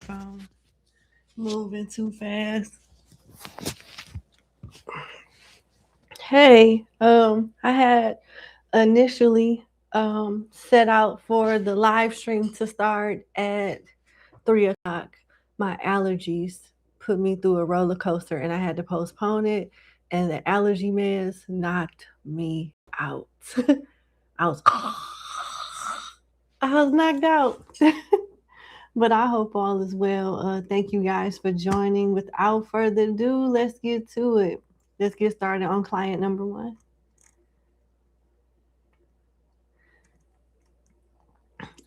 phone moving too fast. Hey, I had initially set out for the live stream to start at 3 o'clock. My allergies put me through a roller coaster and I had to postpone it, and the allergy meds knocked me out. I was I was knocked out. But I hope all is well. Thank you guys for joining. Without further ado, let's get to it. Let's get started on client number 1.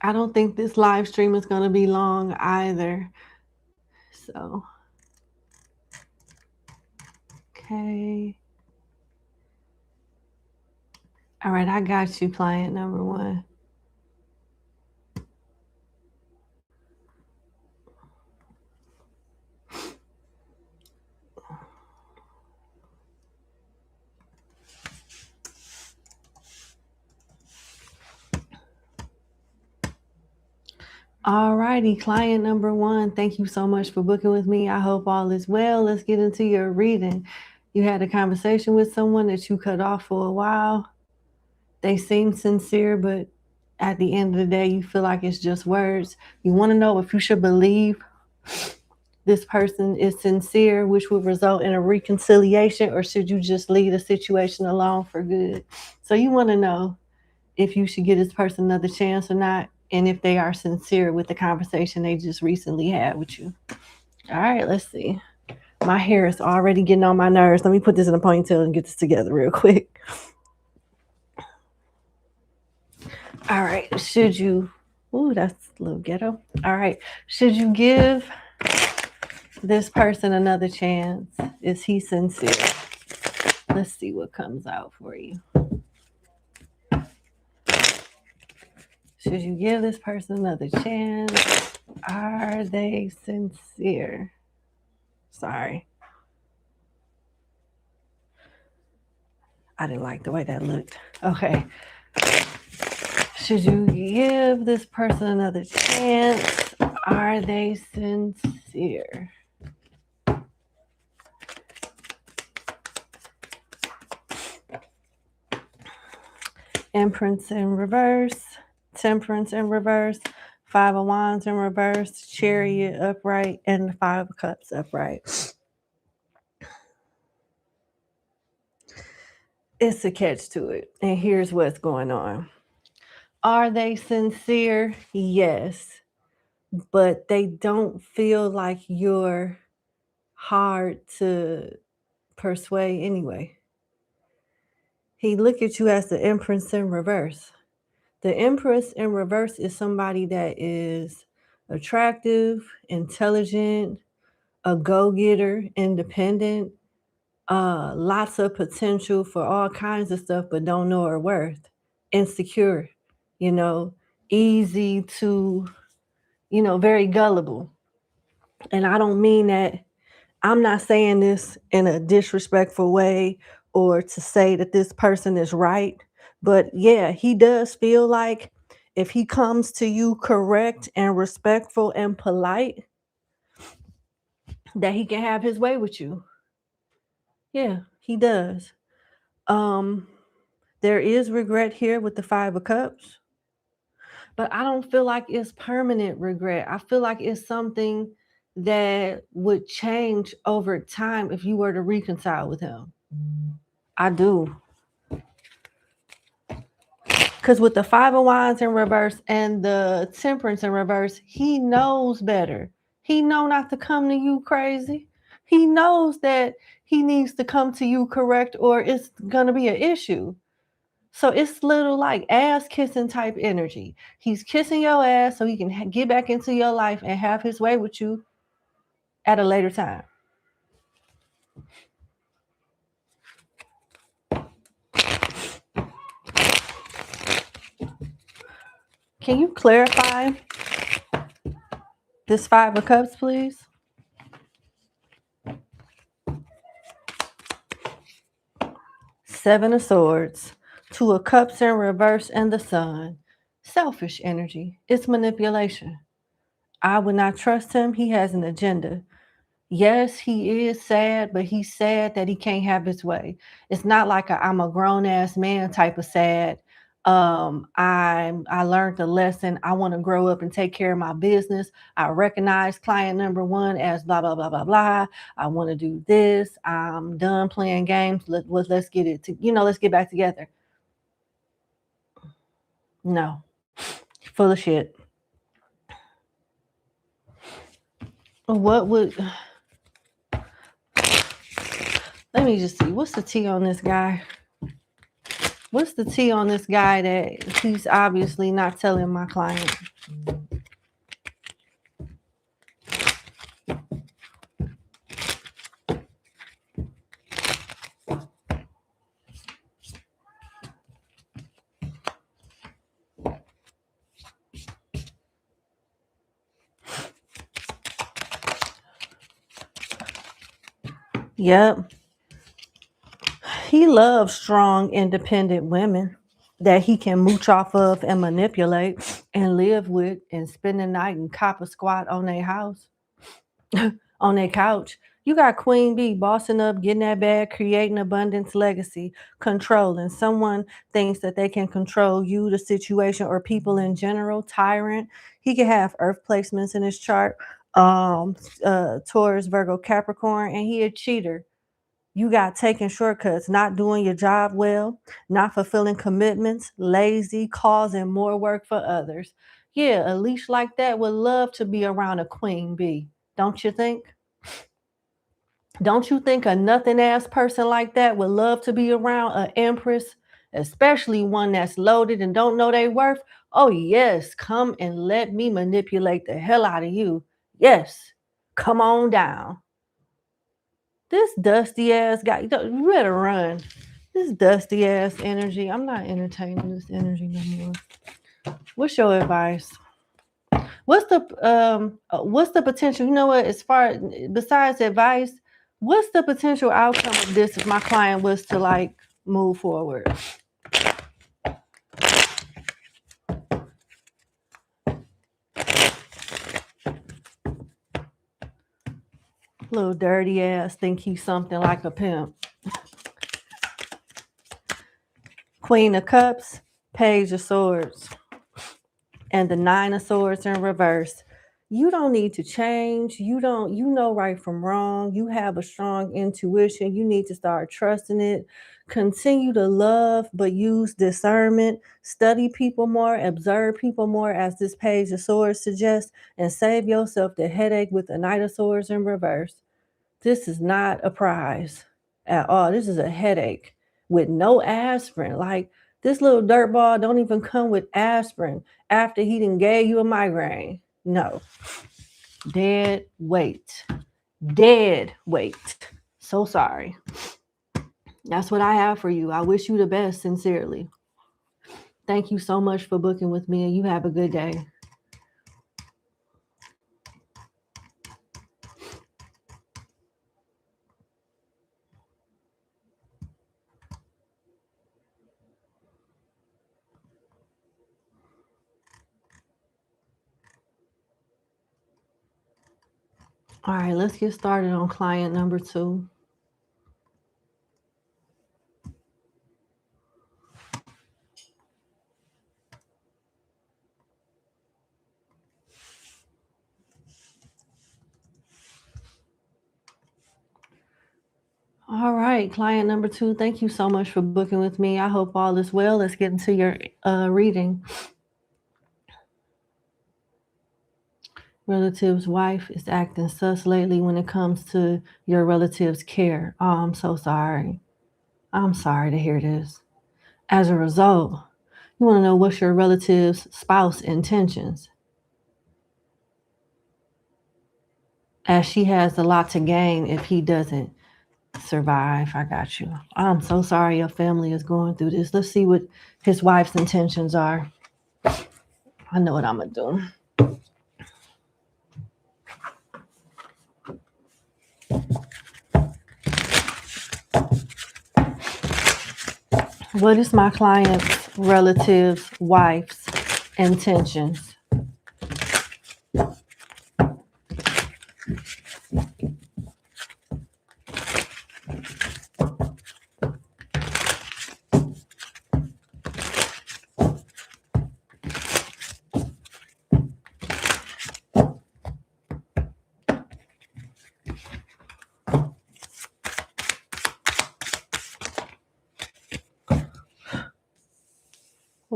I don't think this live stream is going to be long either. So, okay. All right, I got you, client number 1. All righty, client number 1. Thank you so much for booking with me. I hope all is well. Let's get into your reading. You had a conversation with someone that you cut off for a while. They seem sincere, but at the end of the day, you feel like it's just words. You want to know if you should believe this person is sincere, which would result in a reconciliation, or should you just leave the situation alone for good? So you want to know if you should give this person another chance or not, and if they are sincere with the conversation they just recently had with you. All right, let's see. My hair is already getting on my nerves. Let me put this in a ponytail and get this together real quick. All right, should you, ooh, that's a little ghetto. All right, should you give this person another chance? Is he sincere? Let's see what comes out for you. Should you give this person another chance? Are they sincere? Sorry. I didn't like the way that looked. Okay. Should you give this person another chance? Are they sincere? Empress in reverse, Temperance in reverse, 5 of Wands in reverse, Chariot upright, and the 5 of Cups upright. It's a catch to it, and here's what's going on. Are they sincere? Yes, but they don't feel like you're hard to persuade anyway. He look at you as the Empress in reverse. The Empress in reverse is somebody that is attractive, intelligent, a go-getter, independent, lots of potential for all kinds of stuff, but don't know her worth, insecure, easy to, very gullible. And I don't mean that, I'm not saying this in a disrespectful way or to say that this person is right, but yeah, he does feel like if he comes to you correct and respectful and polite, that he can have his way with you. Yeah, he does. There is regret here with the 5 of Cups, but I don't feel like it's permanent regret. I feel like it's something that would change over time if you were to reconcile with him. I do. Because with the 5 of Wands in reverse and the Temperance in reverse, he knows better. He know not to come to you crazy. He knows that he needs to come to you correct or it's going to be an issue. So it's little like ass kissing type energy. He's kissing your ass so he can get back into your life and have his way with you at a later time. Can you clarify this 5 of Cups, please? Seven of Swords, 2 of Cups in reverse, and the Sun. Selfish energy. It's manipulation. I would not trust him. He has an agenda. Yes, he is sad, but he's sad that he can't have his way. It's not like I'm a grown ass man type of sad. I learned the lesson. I want to grow up and take care of my business. I recognize client number one as blah blah blah blah blah. I want to do this. I'm done playing games. Let's get it to let's get back together. No, full of shit. What would let me just see. What's the tea on this guy? What's the tea on this guy that he's obviously not telling my client? Yep. He loves strong, independent women that he can mooch off of and manipulate and live with and spend the night and cop a squat on their house, on their couch. You got Queen Bee bossing up, getting that bag, creating abundance, legacy, controlling. Someone thinks that they can control you, the situation, or people in general. Tyrant. He could have earth placements in his chart. Taurus, Virgo, Capricorn, and he a cheater. You got taking shortcuts, not doing your job well, not fulfilling commitments, lazy, causing more work for others. Yeah, a leash like that would love to be around a queen bee, don't you think? Don't you think a nothing ass person like that would love to be around an empress, especially one that's loaded and don't know their worth? Oh, yes, come and let me manipulate the hell out of you. Yes, come on down. This dusty ass guy, you better run. This dusty ass energy. I'm not entertaining this energy no more. What's your advice? What's the potential? You know what? As far besides advice, what's the potential outcome of this if my client was to like move forward? Little dirty ass think he's something like a pimp. Queen of Cups, Page of Swords, and the Nine of Swords in reverse. You don't need to change. You know right from wrong. You have a strong intuition. You need to start trusting it. Continue to love, but use discernment. Study people more, observe people more, as this Page of Swords suggests, and save yourself the headache with the Knight of Swords in reverse. This is not a prize at all. This is a headache with no aspirin. Like, this little dirtball don't even come with aspirin after he done gave you a migraine. No. Dead weight. Dead weight. So sorry. That's what I have for you. I wish you the best, sincerely. Thank you so much for booking with me, and you have a good day. All right, let's get started on client number 2. All right, client number 2, thank you so much for booking with me. I hope all is well. Let's get into your reading. Relative's wife is acting sus lately when it comes to your relative's care. Oh, I'm so sorry. I'm sorry to hear this. As a result, you want to know what's your relative's spouse intentions, as she has a lot to gain if he doesn't survive. I got you. I'm so sorry your family is going through this. Let's see what his wife's intentions are. I know what I'm going to do. What is my client's relative's wife's intentions?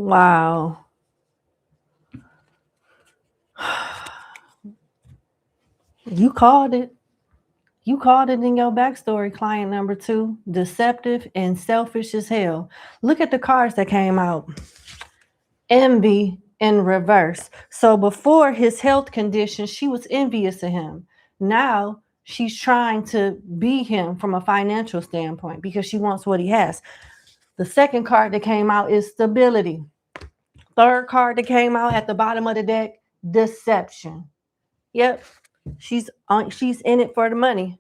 Wow. You called it. You called it in your backstory, client number 2. Deceptive and selfish as hell. Look at the cards that came out. Envy in reverse. So before his health condition, she was envious of him. Now she's trying to be him from a financial standpoint because she wants what he has. The second card that came out is stability. Third card that came out at the bottom of the deck, deception. Yep, she's in it for the money.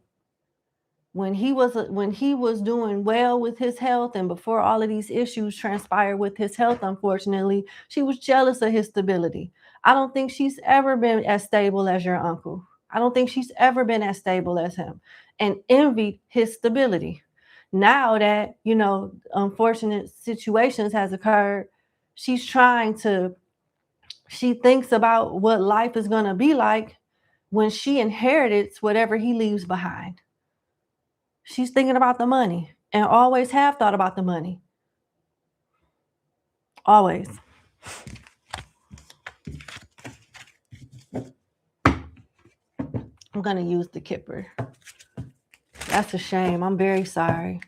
When he was doing well with his health, and before all of these issues transpired with his health, unfortunately, she was jealous of his stability. I don't think she's ever been as stable as your uncle. I don't think she's ever been as stable as him, and envied his stability. Now that, unfortunate situations has occurred, she thinks about what life is going to be like when she inherits whatever he leaves behind. She's thinking about the money and always have thought about the money. Always. I'm going to use the Kipper. That's a shame. I'm very sorry.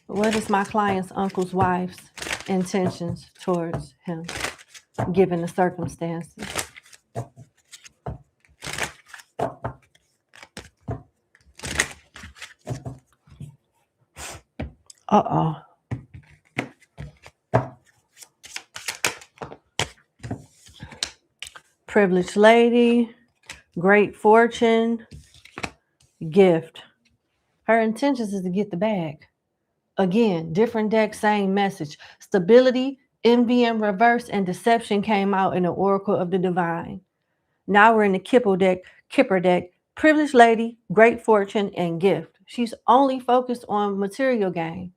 What is my client's uncle's wife's intentions towards him, given the circumstances? Uh-oh. Privileged lady, great fortune, gift. Her intentions is to get the bag. Again, different deck, same message. Stability, envy in reverse, and deception came out in the Oracle of the Divine. Now we're in the Kipper deck, privileged lady, great fortune, and gift. She's only focused on material gain.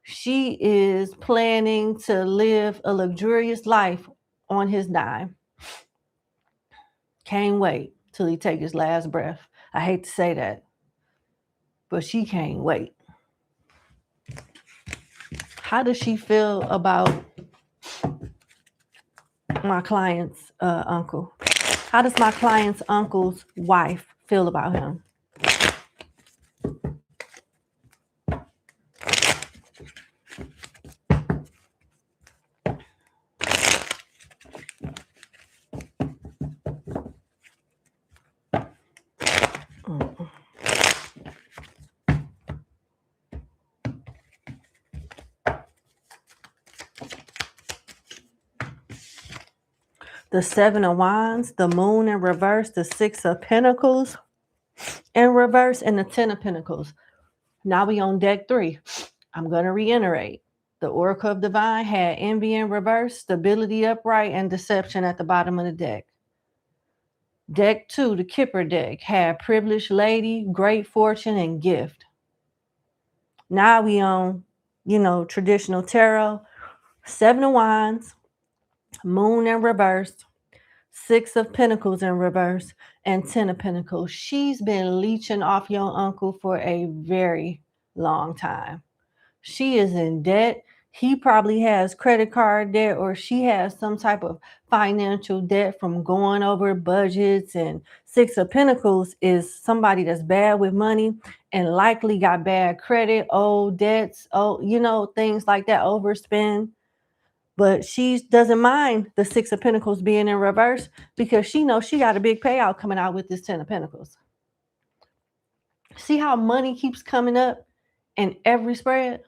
She is planning to live a luxurious life on his dime. Can't wait till he take his last breath. I hate to say that, but she can't wait. How does she feel about my client's uncle? How does my client's uncle's wife feel about him? The 7 of Wands, the Moon in reverse, the 6 of Pentacles in reverse, and the 10 of Pentacles. Now we on deck 3. I'm going to reiterate. The Oracle of Divine had envy in reverse, stability upright, and deception at the bottom of the deck. Deck 2, the Kipper deck, had privileged lady, great fortune, and gift. Now we on, traditional tarot. 7 of Wands, Moon in reverse, 6 of Pentacles in reverse, and 10 of Pentacles. She's been leeching off your uncle for a very long time. She is in debt. He probably has credit card debt, or she has some type of financial debt from going over budgets. And 6 of Pentacles is somebody that's bad with money and likely got bad credit, old debts, things like that, overspend. But she doesn't mind the 6 of Pentacles being in reverse because she knows she got a big payout coming out with this 10 of Pentacles. See how money keeps coming up in every spread?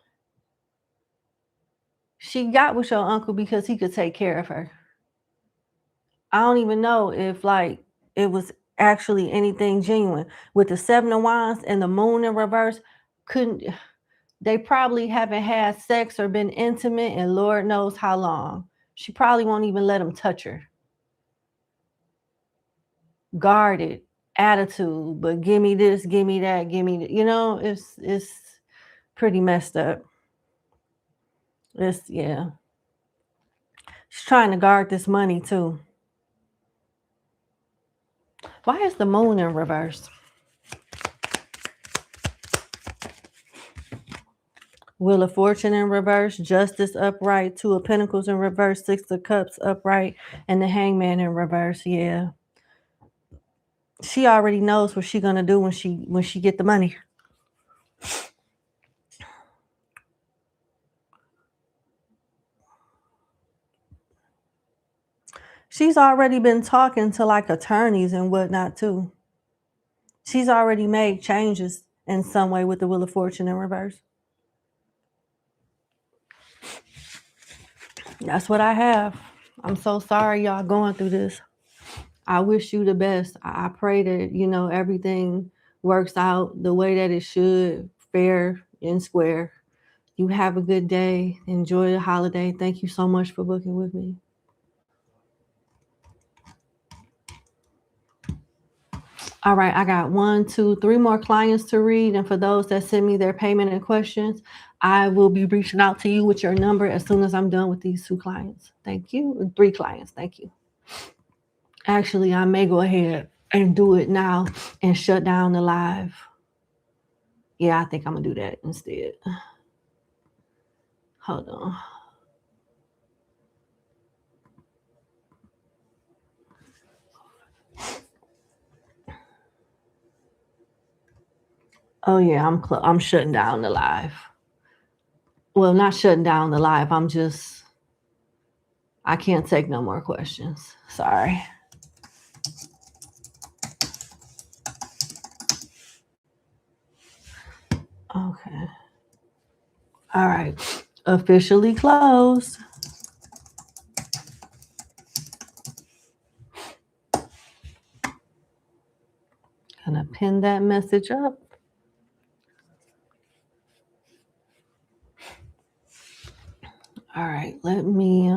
She got with your uncle because he could take care of her. I don't even know if it was actually anything genuine. With the 7 of Wands and the Moon in reverse, they probably haven't had sex or been intimate in Lord knows how long. She probably won't even let him touch her. Guarded attitude, but give me this, give me that, give me that. It's pretty messed up. Yeah. She's trying to guard this money too. Why is the Moon in reverse? Wheel of Fortune in reverse, Justice upright, Two of Pentacles in reverse, Six of Cups upright, and the Hangman in reverse. Yeah. She already knows what she's gonna do when she get the money. She's already been talking to like attorneys and whatnot too. She's already made changes in some way with the Wheel of Fortune in reverse. That's what I have. I'm so sorry y'all going through this. I wish you the best. I pray that, you know, everything works out the way that it should, fair and square. You have a good day. Enjoy the holiday. Thank you so much for booking with me. All right, I got 1, 2, 3 more clients to read. And for those that send me their payment and questions, I will be reaching out to you with your number as soon as I'm done with these 2 clients. Thank you. 3 clients. Thank you. Actually, I may go ahead and do it now and shut down the live. Yeah, I think I'm going to do that instead. Hold on. Oh yeah, I'm shutting down the live. Well, not shutting down the live. I can't take no more questions. Sorry. Okay. All right. Officially closed. Gonna pin that message up. All right, let me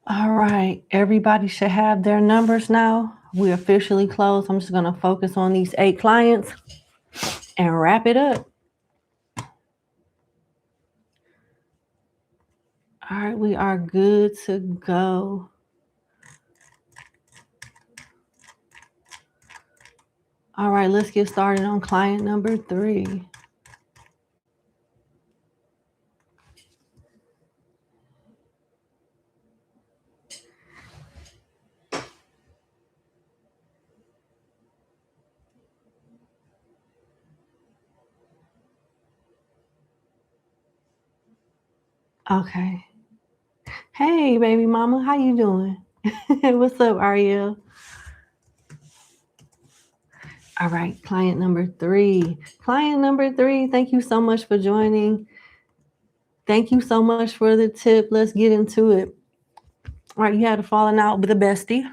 all right, everybody should have their numbers now. We officially closed. I'm just gonna focus on these 8 clients and wrap it up. All right, we are good to go. All right, let's get started on client number 3. Okay. Hey, baby mama, how you doing? What's up, Ariel? All right, client number 3. Client number 3, thank you so much for joining. Thank you so much for the tip. Let's get into it. All right, you had a falling out with a bestie.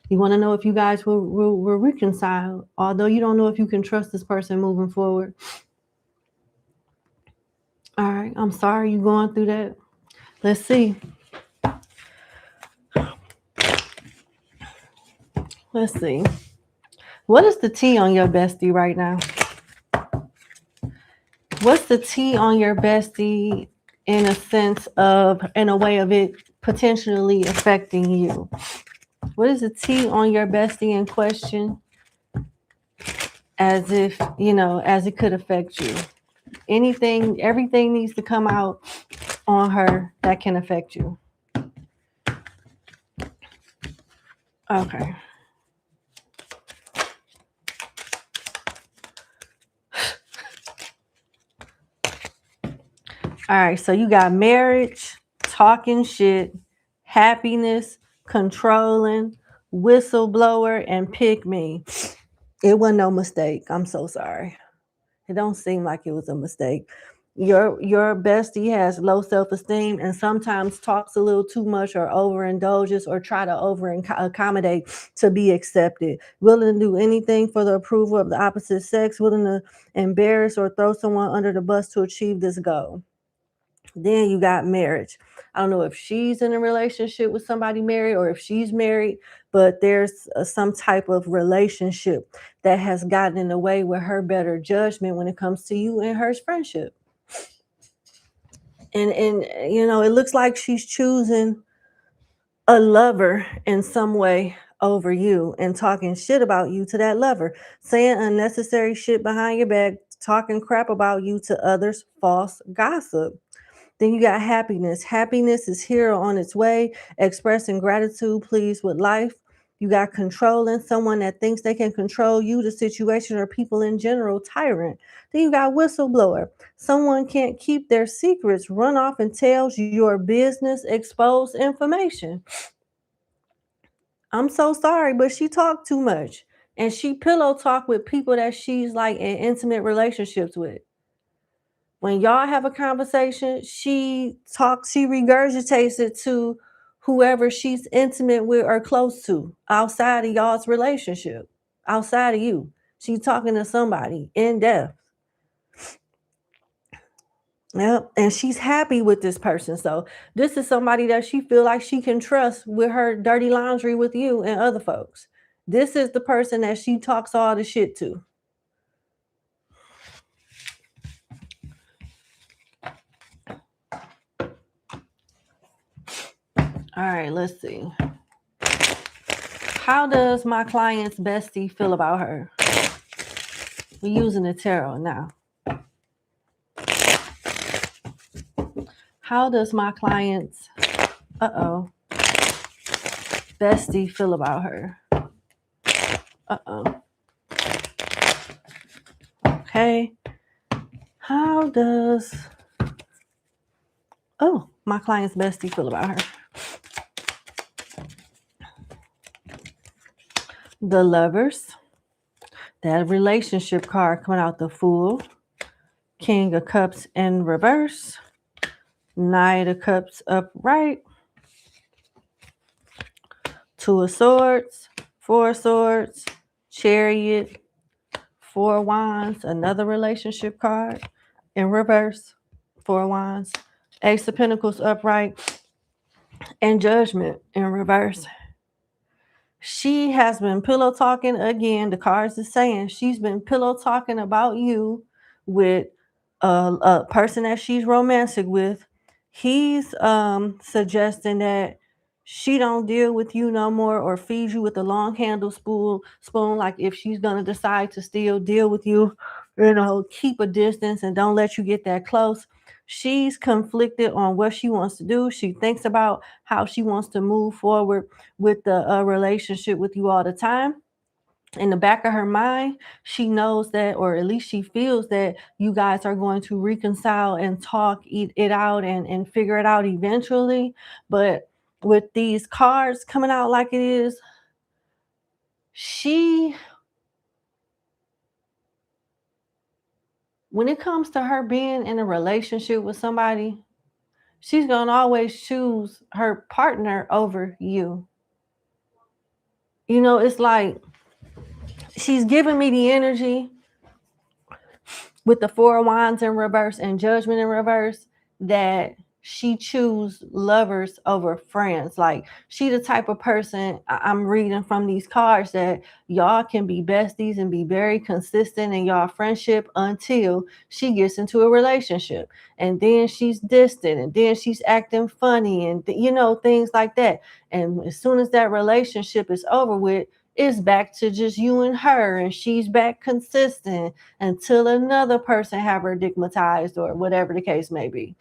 You want to know if you guys were reconciled, although you don't know if you can trust this person moving forward. All right, I'm sorry you're going through that. Let's see. Let's see. What is the T on your bestie right now? What's the T on your bestie in a way of it potentially affecting you? What is the T on your bestie in question as if, as it could affect you? Everything needs to come out on her that can affect you. Okay. All right, so you got marriage, talking shit, happiness, controlling, whistleblower, and pick me. It wasn't no mistake. I'm so sorry. It don't seem like it was a mistake. Your bestie has low self-esteem and sometimes talks a little too much or overindulges or try to over accommodate to be accepted. Willing to do anything for the approval of the opposite sex, willing to embarrass or throw someone under the bus to achieve this goal. Then you got marriage. I don't know if she's in a relationship with somebody married or if she's married, but there's some type of relationship that has gotten in the way with her better judgment when it comes to you and her friendship. And you know, it looks like she's choosing a lover in some way over you and talking shit about you to that lover, saying unnecessary shit behind your back, talking crap about you to others, false gossip. Then you got happiness. Happiness is here on its way, expressing gratitude, pleased with life. You got controlling, someone that thinks they can control you, the situation, or people in general, tyrant. Then you got whistleblower. Someone can't keep their secrets, run off and tells your business, expose information. I'm so sorry, but she talked too much. And she pillow talk with people that she's like in intimate relationships with. When y'all have a conversation, she talks, she regurgitates it to whoever she's intimate with or close to outside of y'all's relationship, outside of you. She's talking to somebody in depth. Yep. And she's happy with this person. So this is somebody that she feel like she can trust with her dirty laundry with you and other folks. This is the person that she talks all the shit to. All right, let's see. How does my client's bestie feel about her? We're using the tarot now. How does my client's bestie feel about her? Okay. How does my client's bestie feel about her? The Lovers. That relationship card coming out, the Fool. King of Cups in reverse. Knight of Cups upright. Two of Swords. Four of Swords. Chariot. Four of Wands. Another relationship card in reverse. Four of Wands. Ace of Pentacles upright. And Judgment in reverse. She has been pillow talking again. The cards is saying she's been pillow talking about you with a person that she's romantic with. He's suggesting that she don't deal with you no more or feed you with a long handle spoon. Like if she's gonna decide to still deal with you, you know, keep a distance and don't let you get that close. She's conflicted on what she wants to do. She thinks about how she wants to move forward with the relationship with you all the time. In the back of her mind, she knows that, or at least she feels that you guys are going to reconcile and talk it out and figure it out eventually. But with these cards coming out like it is, when it comes to her being in a relationship with somebody, she's going to always choose her partner over you. You know, it's like she's giving me the energy with the Four of Wands in reverse and Judgment in reverse that she choose lovers over friends. Like she the type of person, I'm reading from these cards, that y'all can be besties and be very consistent in y'all friendship until she gets into a relationship, and then she's distant, and then she's acting funny, and you know, things like that. And as soon as that relationship is over with, it's back to just you and her, and she's back consistent until another person have her digmatized or whatever the case may be.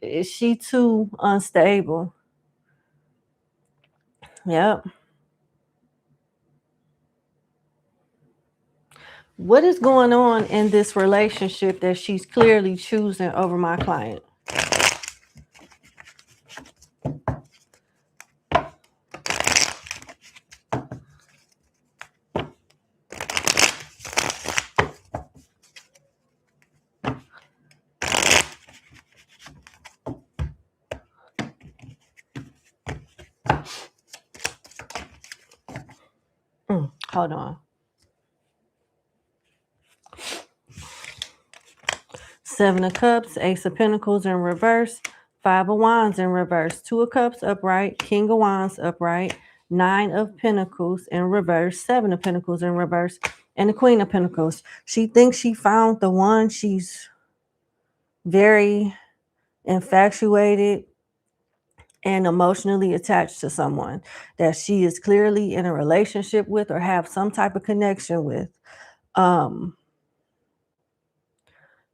Is she too unstable? Yep. What is going on in this relationship that she's clearly choosing over my client? Hold on. 7 of Cups, Ace of Pentacles in reverse, 5 of Wands in reverse, 2 of Cups upright, King of Wands upright, 9 of Pentacles in reverse, 7 of Pentacles in reverse, and the Queen of Pentacles. She thinks she found the one. She's very infatuated and emotionally attached to someone that she is clearly in a relationship with or have some type of connection with.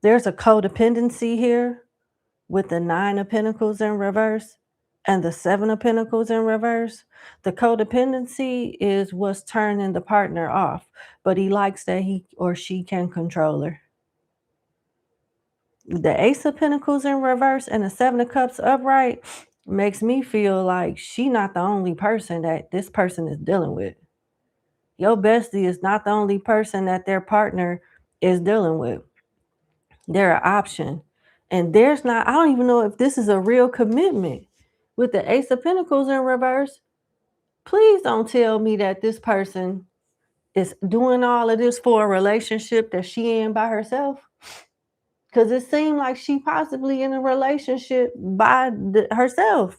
There's a codependency here with the 9 of Pentacles in reverse and the 7 of Pentacles in reverse. The codependency is what's turning the partner off, but he likes that he or she can control her. The Ace of Pentacles in reverse and the 7 of Cups upright makes me feel like she not the only person that this person is dealing with. Your bestie is not the only person that their partner is dealing with. They're an option. And there's not, I don't even know if this is a real commitment. With the Ace of Pentacles in reverse, please don't tell me that this person is doing all of this for a relationship that she in by herself. Because it seemed like she possibly in a relationship by herself.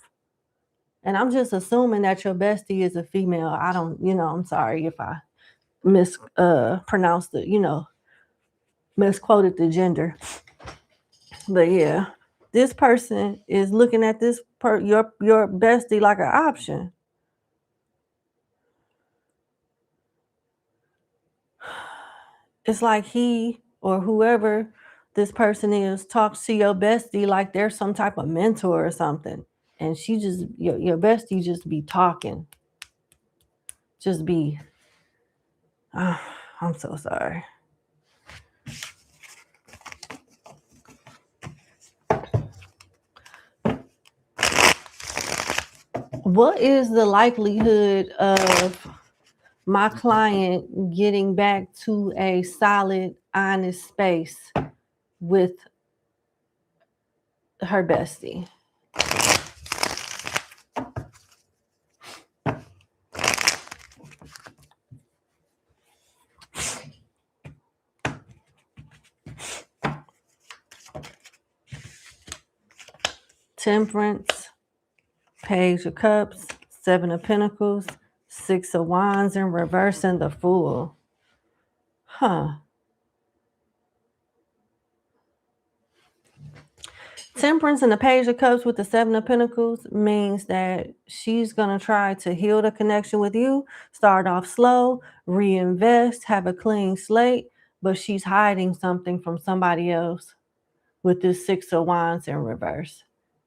And I'm just assuming that your bestie is a female. I don't, I'm sorry if I mispronounced it, misquoted the gender. But yeah, this person is looking at this your bestie like an option. It's like he or whoever this person is talks to your bestie like they're some type of mentor or something. And she just, your bestie just be talking. Just be, I'm so sorry. What is the likelihood of my client getting back to a solid, honest space with her bestie? Temperance, Page of Cups, 7 of Pentacles, 6 of Wands in reverse, and the Fool. Temperance and the Page of Cups with the 7 of Pentacles means that she's going to try to heal the connection with you, start off slow, reinvest, have a clean slate, but she's hiding something from somebody else with this 6 of Wands in reverse.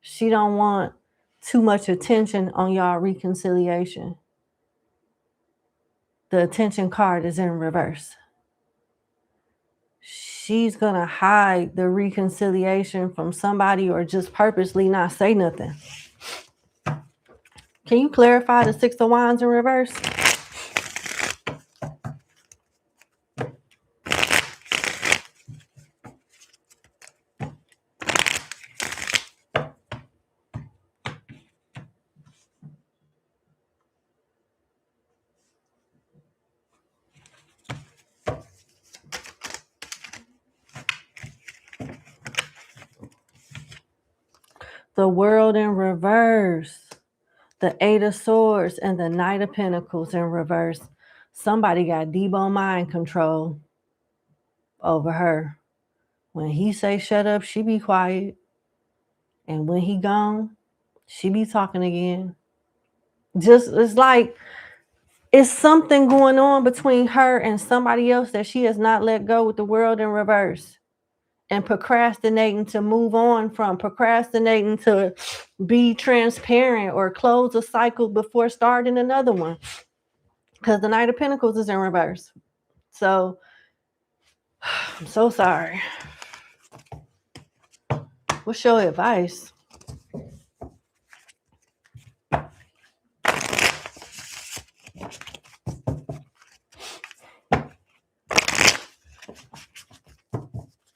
She don't want too much attention on y'all reconciliation. The attention card is in reverse. She's going to hide the reconciliation from somebody or just purposely not say nothing. Can you clarify the 6 of Wands in reverse? The World in reverse. The 8 of Swords and the Knight of Pentacles in reverse. Somebody got Debo mind control over her. When he say shut up, she be quiet. And when he gone, she be talking again. Just, it's like, it's something going on between her and somebody else that she has not let go with the World in reverse. And procrastinating to move on from, procrastinating to be transparent or close a cycle before starting another one. Because the Knight of Pentacles is in reverse. So I'm so sorry. What's your advice?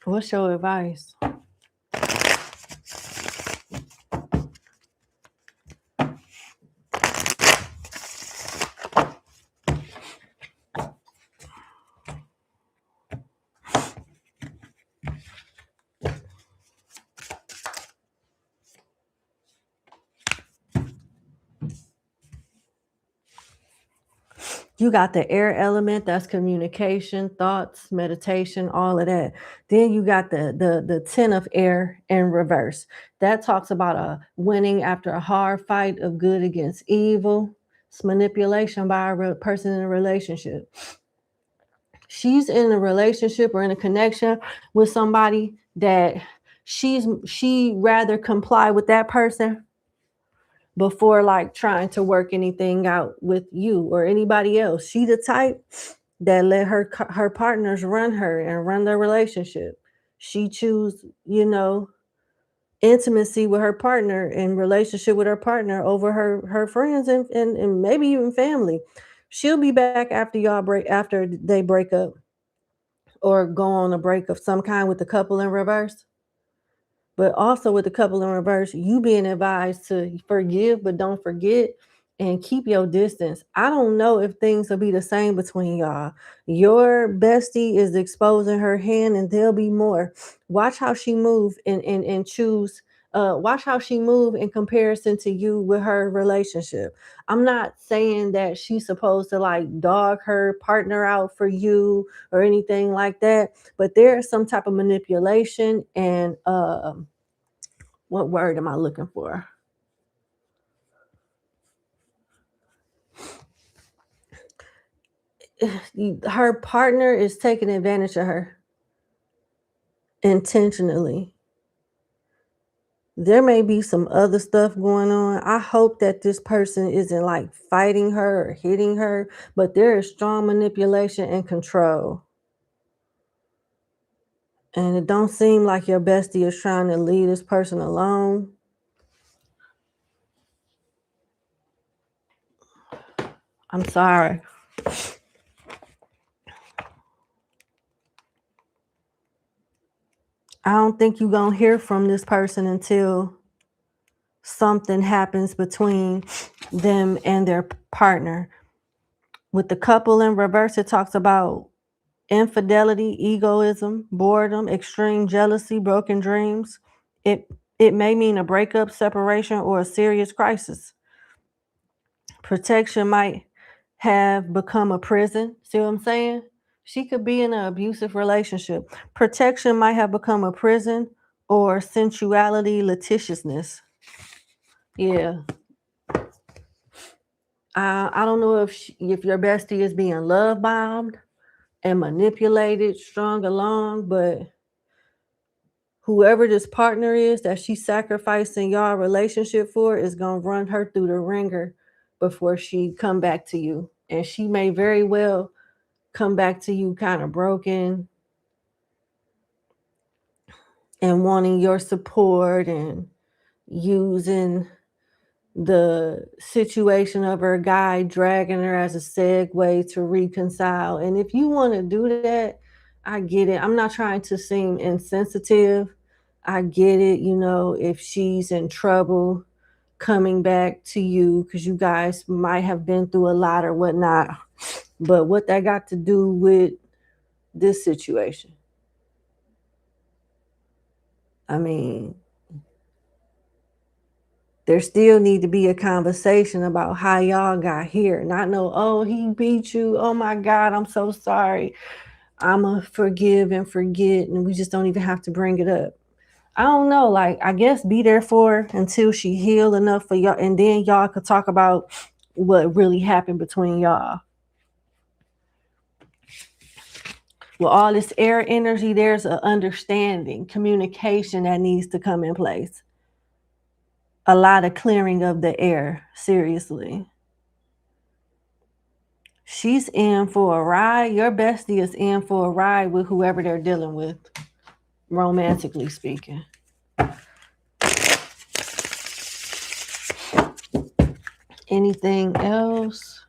What's your advice? You got the air element, that's communication, thoughts, meditation, all of that. Then you got the 10 of air in reverse. That talks about a winning after a hard fight of good against evil. It's manipulation by a person in a relationship. She's in a relationship or in a connection with somebody that she rather comply with that person before like trying to work anything out with you or anybody else. She the type that let her partners run her and run their relationship. She choose, intimacy with her partner and relationship with her partner over her friends and maybe even family. She'll be back after they break up or go on a break of some kind with the couple in reverse. But also with the couple in reverse, you being advised to forgive but don't forget and keep your distance. I don't know if things will be the same between y'all. Your bestie is exposing her hand and there'll be more. Watch how she move and choose. Watch how she move in comparison to you with her relationship. I'm not saying that she's supposed to like dog her partner out for you or anything like that, but there's some type of manipulation and what word am I looking for? Her partner is taking advantage of her intentionally. There may be some other stuff going on. I hope that this person isn't like fighting her or hitting her, but there is strong manipulation and control. And it don't seem like your bestie is trying to leave this person alone. I'm sorry. I don't think you're going to hear from this person until something happens between them and their partner. With the couple in reverse, it talks about infidelity, egoism, boredom, extreme jealousy, broken dreams. It may mean a breakup, separation, or a serious crisis. Protection might have become a prison. See what I'm saying? She could be in an abusive relationship. Protection might have become a prison or sensuality, litigiousness. Yeah. I don't know if your bestie is being love bombed and manipulated, strung along, but whoever this partner is that she's sacrificing y'all relationship for is gonna run her through the ringer before she come back to you. And she may very well come back to you kind of broken and wanting your support and using the situation of her guy dragging her as a segue to reconcile. And if you want to do that, I get it. I'm not trying to seem insensitive. I get it, if she's in trouble coming back to you because you guys might have been through a lot or whatnot. But what that got to do with this situation? I mean, there still need to be a conversation about how y'all got here. Not know, oh, he beat you. Oh my God, I'm so sorry. I'ma forgive and forget, and we just don't even have to bring it up. I don't know. Like, I guess be there for her until she heal enough for y'all, and then y'all could talk about what really happened between y'all. With all this air energy, there's an understanding, communication that needs to come in place. A lot of clearing of the air, seriously. She's in for a ride. Your bestie is in for a ride with whoever they're dealing with, romantically speaking. Anything else?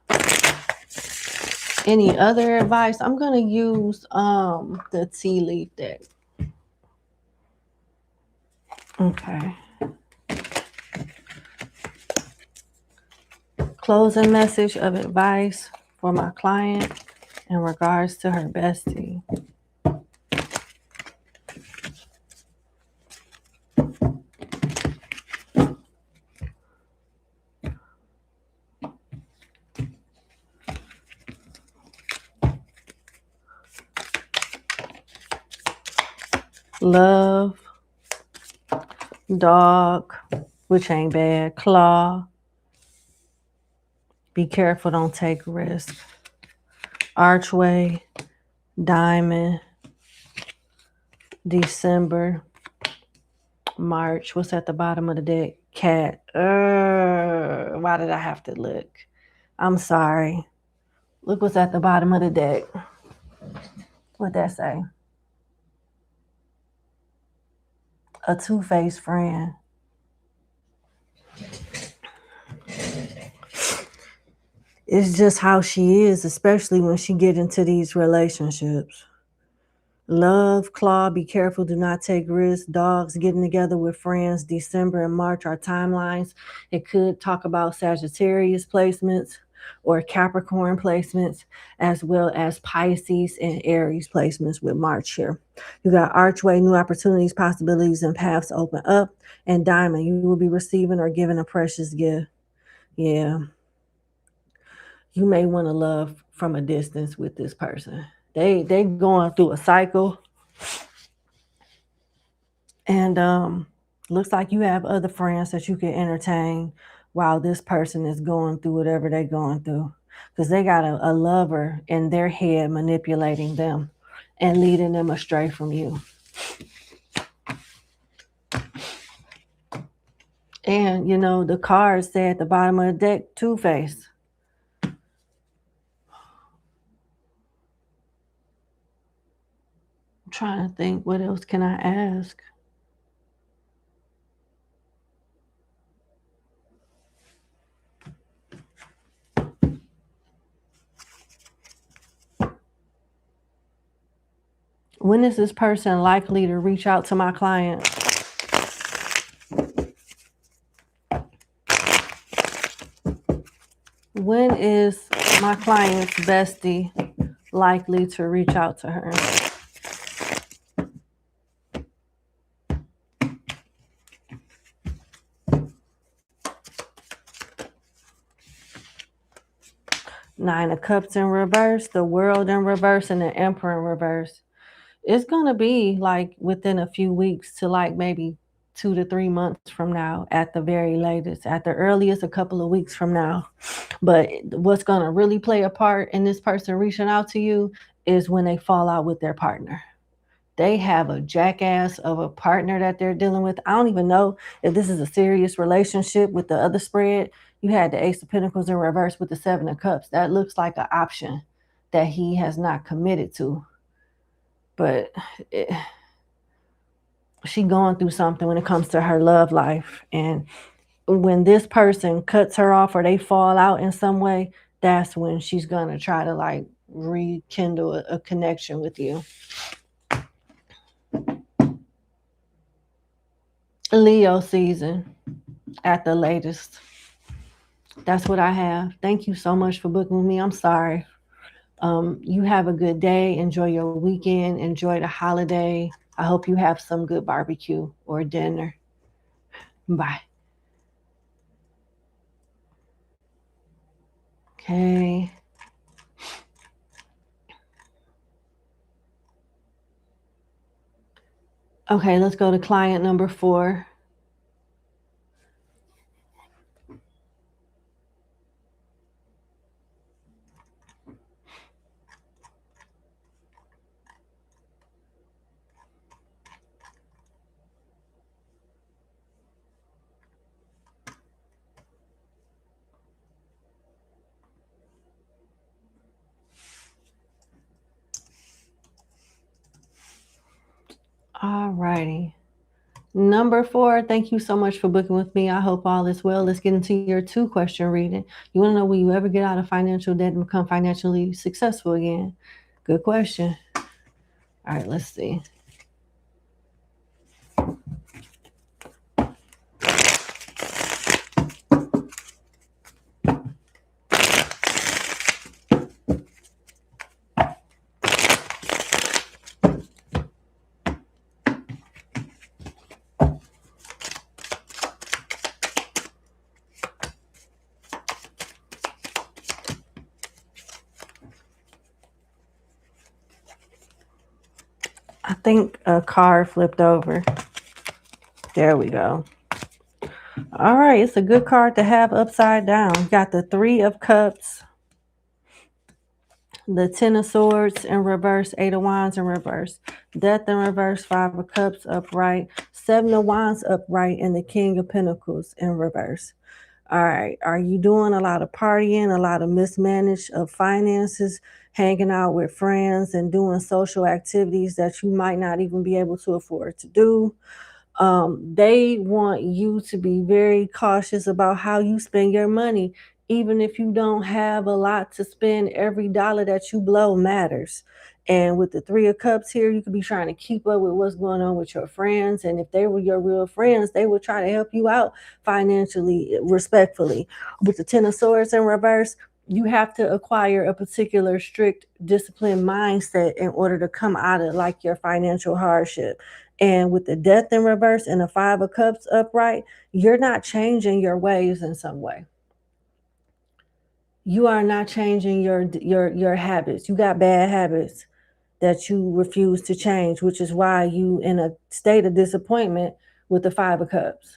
Any other advice? I'm going to use the tea leaf deck. Okay. Closing message of advice for my client in regards to her bestie. Love, dog, which ain't bad, claw, be careful, don't take risk, archway, diamond, December, March, what's at the bottom of the deck? Cat. Why did I have to look? I'm sorry. Look what's at the bottom of the deck. What'd that say? A two-faced friend. It's just how she is, especially when she get into these relationships. Love, claw, be careful, do not take risks. Dogs, getting together with friends. December and March are timelines. It could talk about Sagittarius placements or Capricorn placements, as well as Pisces and Aries placements with March here. You got archway, new opportunities, possibilities, and paths open up. And diamond, you will be receiving or giving a precious gift. Yeah. You may want to love from a distance with this person. They going through a cycle. And looks like you have other friends that you can entertain while this person is going through whatever they're going through. Because they got a lover in their head manipulating them and leading them astray from you. And, you know, the cards say at the bottom of the deck, Two-Face. I'm trying to think, what else can I ask? When is this person likely to reach out to my client? When is my client's bestie likely to reach out to her? Nine of Cups in reverse, the World in reverse, and the Emperor in reverse. It's going to be like within a few weeks to like maybe 2 to 3 months from now at the very latest. At the earliest, a couple of weeks from now. But what's going to really play a part in this person reaching out to you is when they fall out with their partner. They have a jackass of a partner that they're dealing with. I don't even know if this is a serious relationship. With the other spread, you had the Ace of Pentacles in reverse with the Seven of Cups. That looks like an option that he has not committed to. But she going through something when it comes to her love life. And when this person cuts her off or they fall out in some way, that's when she's going to try to like rekindle a connection with you. Leo season at the latest. That's what I have. Thank you so much for booking with me. I'm sorry. You have a good day. Enjoy your weekend. Enjoy the holiday. I hope you have some good barbecue or dinner. Bye. Okay. Okay, let's go to client number 4. All righty. Number 4, thank you so much for booking with me. I hope all is well. Let's get into your 2-question reading. You want to know, will you ever get out of financial debt and become financially successful again? Good question. All right, let's see. I think a card flipped over. There we go. All right, it's a good card to have upside down. You got the 3 of Cups, the 10 of Swords in reverse, 8 of Wands in reverse, Death in reverse, 5 of Cups upright, 7 of Wands upright, and the King of Pentacles in reverse. All right, are you doing a lot of partying, a lot of mismanaged of finances, hanging out with friends and doing social activities that you might not even be able to afford to do? They want you to be very cautious about how you spend your money. Even if you don't have a lot to spend, every dollar that you blow matters. And with the 3 of Cups here, you could be trying to keep up with what's going on with your friends. And if they were your real friends, they would try to help you out financially, respectfully. With the 10 of Swords in reverse, you have to acquire a particular strict disciplined mindset in order to come out of like your financial hardship. And with the Death in reverse and the 5 of Cups upright, you're not changing your ways in some way. You are not changing your habits. You got bad habits that you refuse to change, which is why you in a state of disappointment with the 5 of Cups.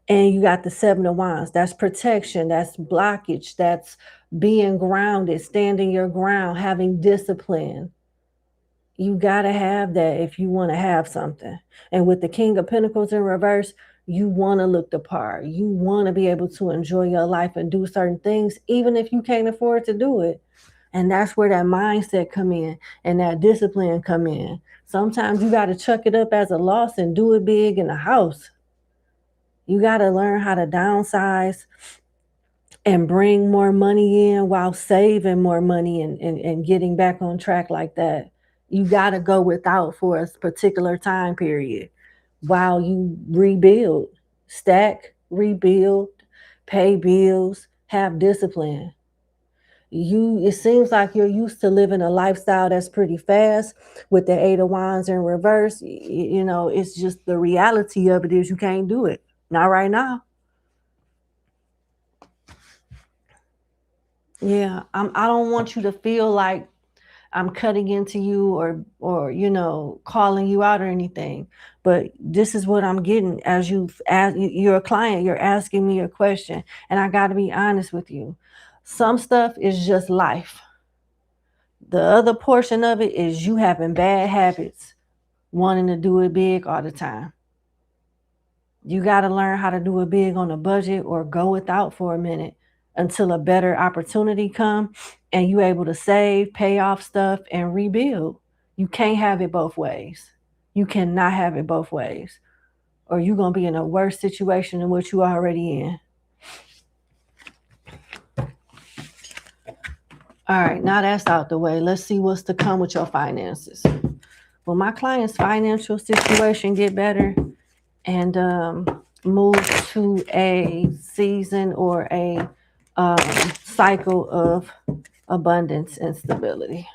And you got the 7 of Wands. That's protection. That's blockage. That's being grounded, standing your ground, having discipline. You got to have that if you want to have something. And with the King of Pentacles in reverse, you want to look the part. You want to be able to enjoy your life and do certain things, even if you can't afford to do it. And that's where that mindset come in and that discipline come in. Sometimes you got to chuck it up as a loss and do it big in the house. You got to learn how to downsize and bring more money in while saving more money and getting back on track like that. You got to go without for a particular time period while you rebuild, stack, rebuild, pay bills, have discipline. It seems like you're used to living a lifestyle that's pretty fast with the 8 of Wands in reverse. You know, it's just the reality of it is you can't do it. Not right now. Yeah, I don't want you to feel like I'm cutting into you or calling you out or anything. But this is what I'm getting as you're a client, you're asking me a question, and I got to be honest with you. Some stuff is just life. The other portion of it is you having bad habits, wanting to do it big all the time. You got to learn how to do it big on a budget or go without for a minute until a better opportunity come and you able to save, pay off stuff and rebuild. You can't have it both ways. You cannot have it both ways or you're going to be in a worse situation than what you already in. All right, now that's out the way. Let's see what's to come with your finances. Will my client's financial situation get better and move to a season or a cycle of abundance and stability?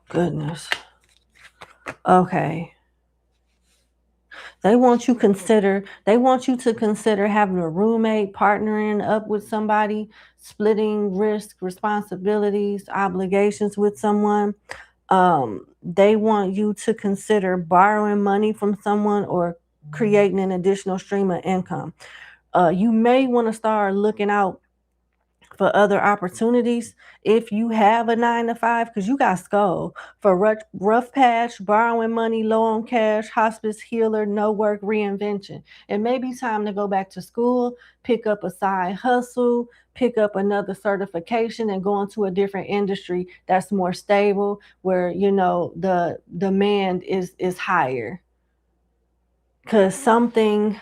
Goodness. Okay. They want you to consider having a roommate, partnering up with somebody, splitting risk, responsibilities, obligations with someone. They want you to consider borrowing money from someone or creating an additional stream of income. You may want to start looking out for other opportunities. If you have a 9 to 5, because you got skull for rough patch, borrowing money, low on cash, hospice, healer, no work, reinvention. It may be time to go back to school, pick up a side hustle, pick up another certification, and go into a different industry that's more stable, where the demand is higher. Because something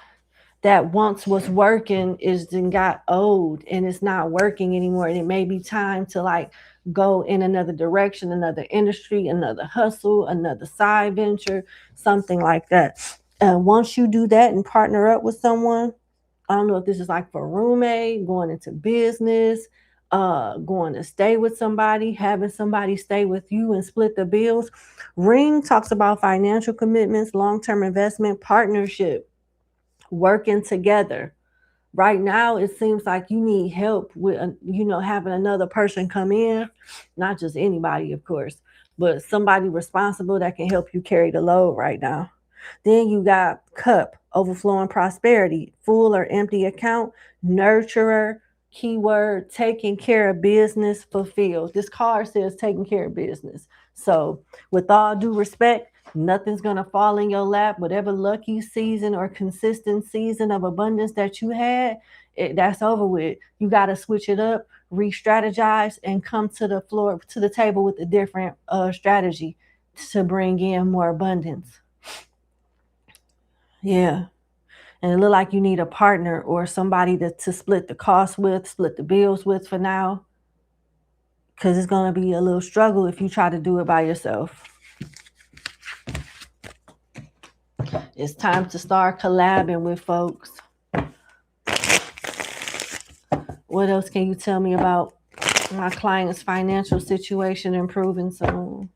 that once was working is then got old and it's not working anymore, and it may be time to like go in another direction, another industry, another hustle, another side venture, something like that. Once you do that and partner up with someone, I don't know if this is like for a roommate, going into business, going to stay with somebody, having somebody stay with you and split the bills. Ring talks about financial commitments, long-term investment, partnership, working together. Right now, it seems like you need help with, having another person come in, not just anybody, of course, but somebody responsible that can help you carry the load right now. Then you got cup, overflowing prosperity, full or empty account, nurturer, keyword, taking care of business, fulfilled. This card says taking care of business. So with all due respect, nothing's going to fall in your lap. Whatever lucky season or consistent season of abundance that you had, that's over with. You got to switch it up, re-strategize, and come to the table with a different strategy to bring in more abundance. Yeah. And it look like you need a partner or somebody to split the cost with, split the bills with for now. Because it's going to be a little struggle if you try to do it by yourself. It's time to start collabing with folks. What else can you tell me about my client's financial situation improving soon?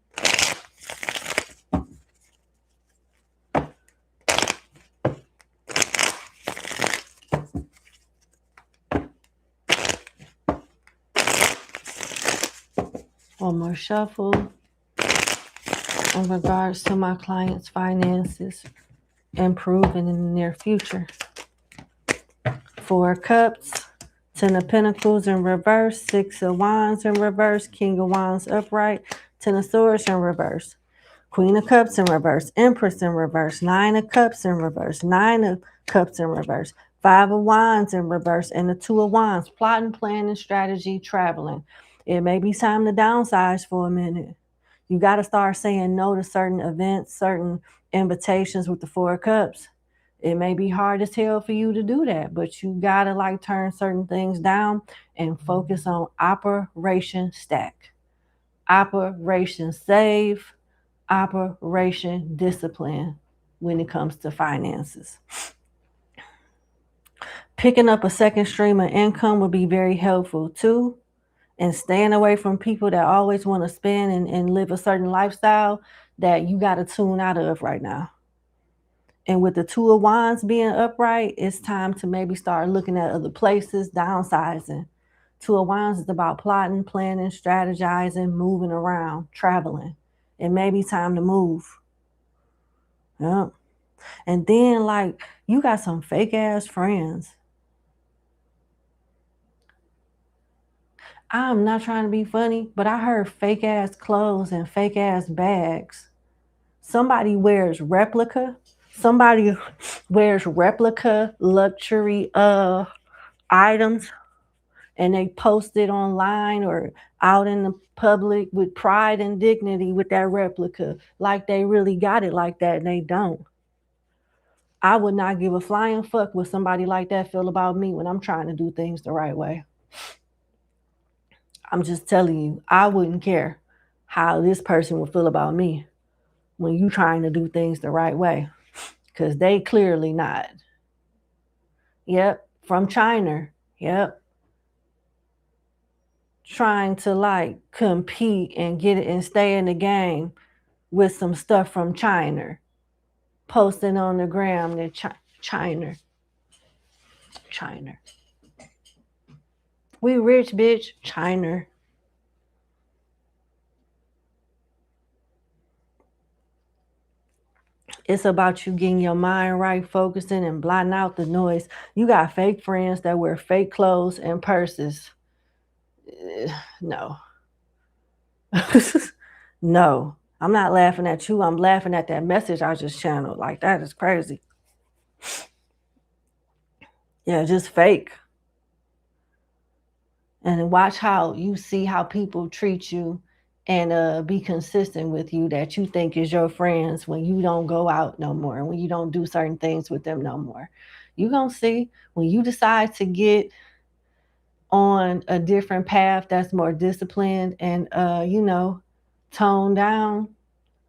One more shuffle in regards to my client's finances improving in the near future. 4 of Cups, 10 of Pentacles in reverse, 6 of Wands in reverse, King of Wands upright, 10 of Swords in reverse, Queen of Cups in reverse, Empress in reverse, 9 of Cups in reverse, 9 of Cups in reverse, 5 of Wands in reverse, and the 2 of Wands, plotting, planning, strategy, traveling. It may be time to downsize for a minute. You got to start saying no to certain events, certain invitations with the 4 of Cups. It may be hard as hell for you to do that, but you got to like turn certain things down and focus on Operation Stack, Operation Save, Operation Discipline when it comes to finances. Picking up a second stream of income would be very helpful too. And staying away from people that always want to spend and live a certain lifestyle that you got to tune out of right now. And with the 2 of Wands being upright, it's time to maybe start looking at other places, downsizing. 2 of Wands is about plotting, planning, strategizing, moving around, traveling. It may be time to move. Yep. And then, like, you got some fake ass friends. I'm not trying to be funny, but I heard fake ass clothes and fake ass bags. Somebody wears replica. Somebody wears replica luxury items, and they post it online or out in the public with pride and dignity with that replica, like they really got it like that, and they don't. I would not give a flying fuck what somebody like that feel about me when I'm trying to do things the right way. I'm just telling you, I wouldn't care how this person would feel about me when you trying to do things the right way, because they clearly not. Yep, from China. Yep. Trying to like compete and get it and stay in the game with some stuff from China. Posting on the gram that China. We rich, bitch. China. It's about you getting your mind right, focusing and blotting out the noise. You got fake friends that wear fake clothes and purses. No. No. I'm not laughing at you. I'm laughing at that message I just channeled. Like, that is crazy. Yeah, just fake. And watch how you see how people treat you and be consistent with you that you think is your friends when you don't go out no more and when you don't do certain things with them no more. You're going to see when you decide to get on a different path that's more disciplined and, toned down,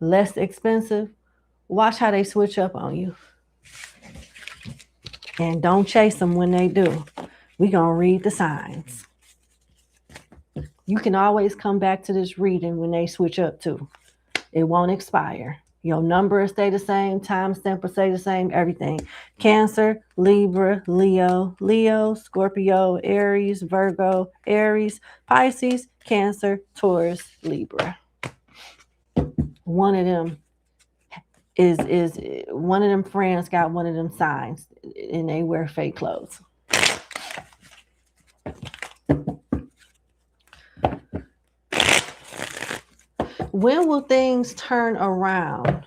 less expensive, watch how they switch up on you. And don't chase them when they do. We're going to read the signs. You can always come back to this reading when they switch up too. It won't expire. Your number will stay the same, timestamp will stay the same, everything. Cancer, Libra, Leo, Scorpio, Aries, Virgo, Aries, Pisces, Cancer, Taurus, Libra. One of them is one of them friends got one of them signs and they wear fake clothes. When will things turn around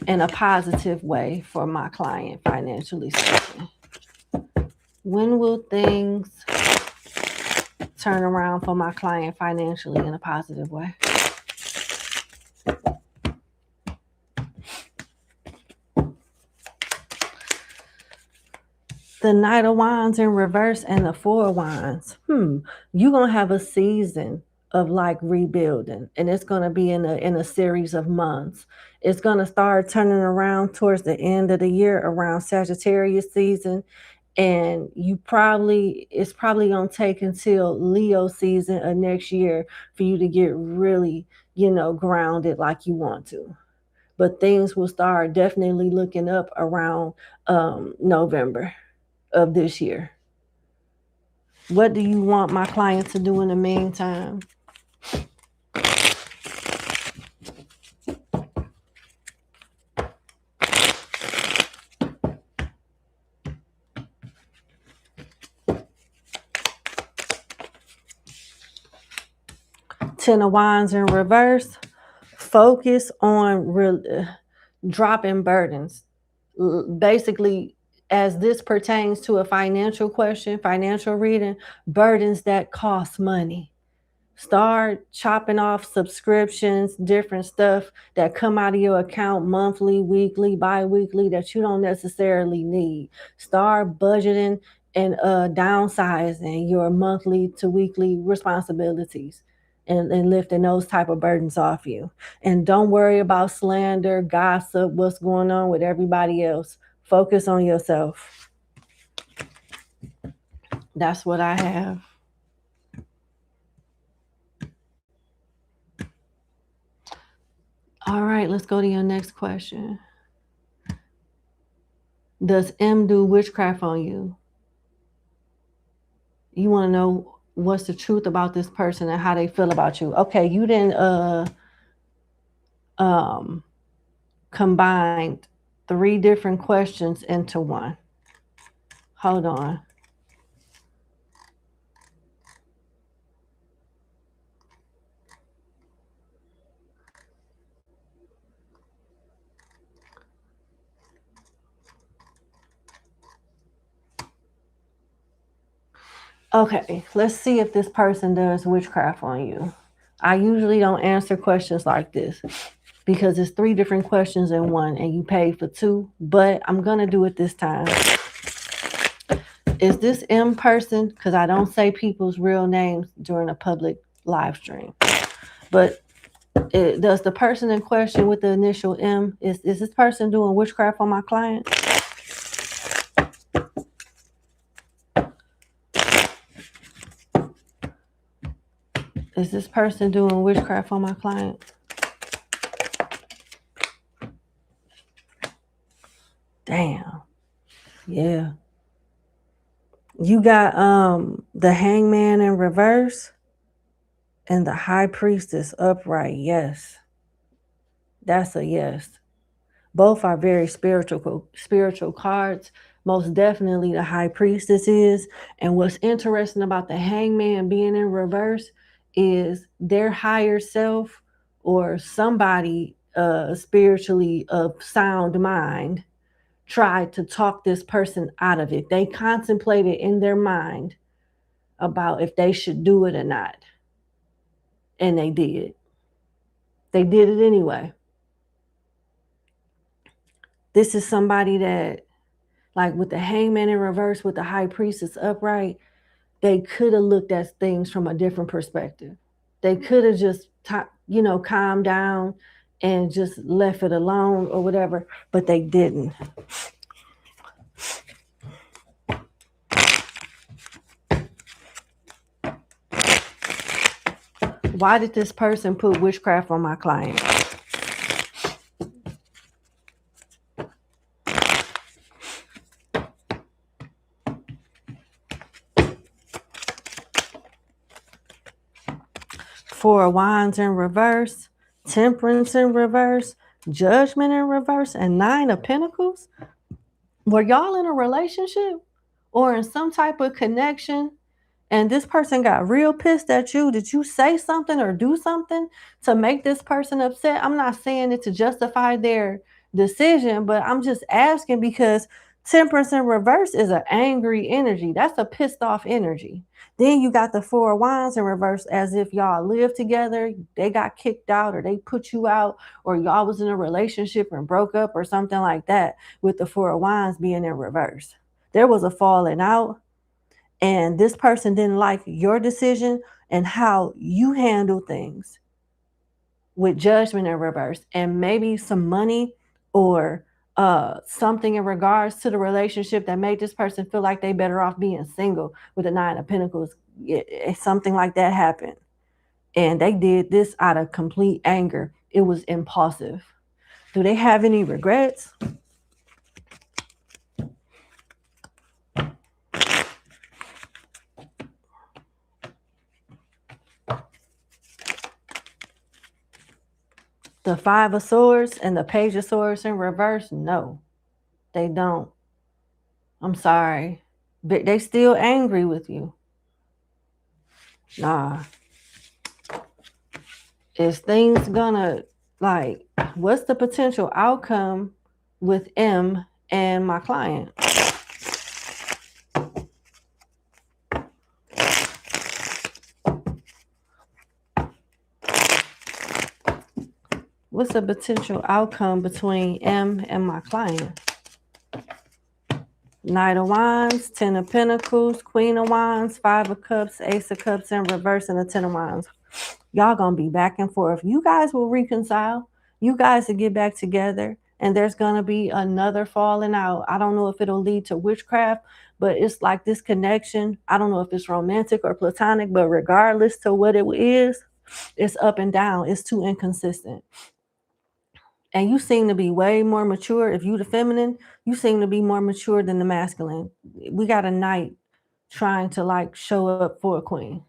in a positive way for my client, financially speaking? When will things turn around for my client financially in a positive way? The Knight of Wands in reverse and the Four of Wands. You're going to have a season of like rebuilding, and it's going to be in a series of months. It's going to start turning around towards the end of the year around Sagittarius season, and it's probably going to take until Leo season of next year for you to get really, grounded like you want to. But things will start definitely looking up around November of this year. What do you want my client to do in the meantime? Ten of Wands in reverse. Focus on dropping burdens. Basically, as this pertains to a financial question, financial reading, burdens that cost money. Start chopping off subscriptions, different stuff that come out of your account monthly, weekly, bi-weekly that you don't necessarily need. Start budgeting and downsizing your monthly to weekly responsibilities and lifting those type of burdens off you. And don't worry about slander, gossip, what's going on with everybody else. Focus on yourself. That's what I have. All right, let's go to your next question. Does M do witchcraft on you? You want to know what's the truth about this person and how they feel about you. Okay, you didn't combined 3 different questions into one. Hold on. Okay, let's see if this person does witchcraft on you. I usually don't answer questions like this because it's 3 different questions in one and you paid for 2, but I'm going to do it this time. Is this M person? Because I don't say people's real names during a public live stream. But does the person in question with the initial M, is this person doing witchcraft on my client? Is this person doing witchcraft on my client? Damn. Yeah. You got the Hangman in reverse and the High Priestess upright. Yes. That's a yes. Both are very spiritual cards. most definitely the High Priestess is. And what's interesting about the Hangman being in reverse is their higher self or somebody spiritually of sound mind tried to talk this person out of it. They contemplated in their mind about if they should do it or not. And they did. They did it anyway. This is somebody that, like with the Hangman in reverse, with the High Priestess upright, they could have looked at things from a different perspective. They could have just, calmed down and just left it alone or whatever, but they didn't. Why did this person put witchcraft on my client? Four of Wands in reverse, Temperance in reverse, Judgment in reverse, and Nine of Pentacles. Were y'all in a relationship or in some type of connection and this person got real pissed at you? Did you say something or do something to make this person upset? I'm not saying it to justify their decision, but I'm just asking because Temperance in reverse is an angry energy. That's a pissed off energy. Then you got the Four of Wands in reverse, as if y'all live together, they got kicked out or they put you out, or y'all was in a relationship and broke up or something like that, with the Four of Wands being in reverse. There was a falling out. And this person didn't like your decision and how you handle things with Judgment in reverse, and maybe some money or something in regards to the relationship that made this person feel like they better off being single with the Nine of Pentacles. Something like that happened. And they did this out of complete anger. It was impulsive. Do they have any regrets? The Five of Swords and the Page of Swords in reverse, no, they don't. I'm sorry. But they still angry with you. Nah. Is things gonna, like, what's the potential outcome with M and my client? What's the potential outcome between M and my client? Knight of Wands, Ten of Pentacles, Queen of Wands, Five of Cups, Ace of Cups in reverse, and the Ten of Wands. Y'all gonna be back and forth. You guys will reconcile. You guys will get back together, and there's gonna be another falling out. I don't know if it'll lead to witchcraft, but it's like this connection. I don't know if it's romantic or platonic, but regardless to what it is, it's up and down. It's too inconsistent. And you seem to be way more mature. If you the feminine, you seem to be more mature than the masculine. We got a knight trying to like show up for a queen.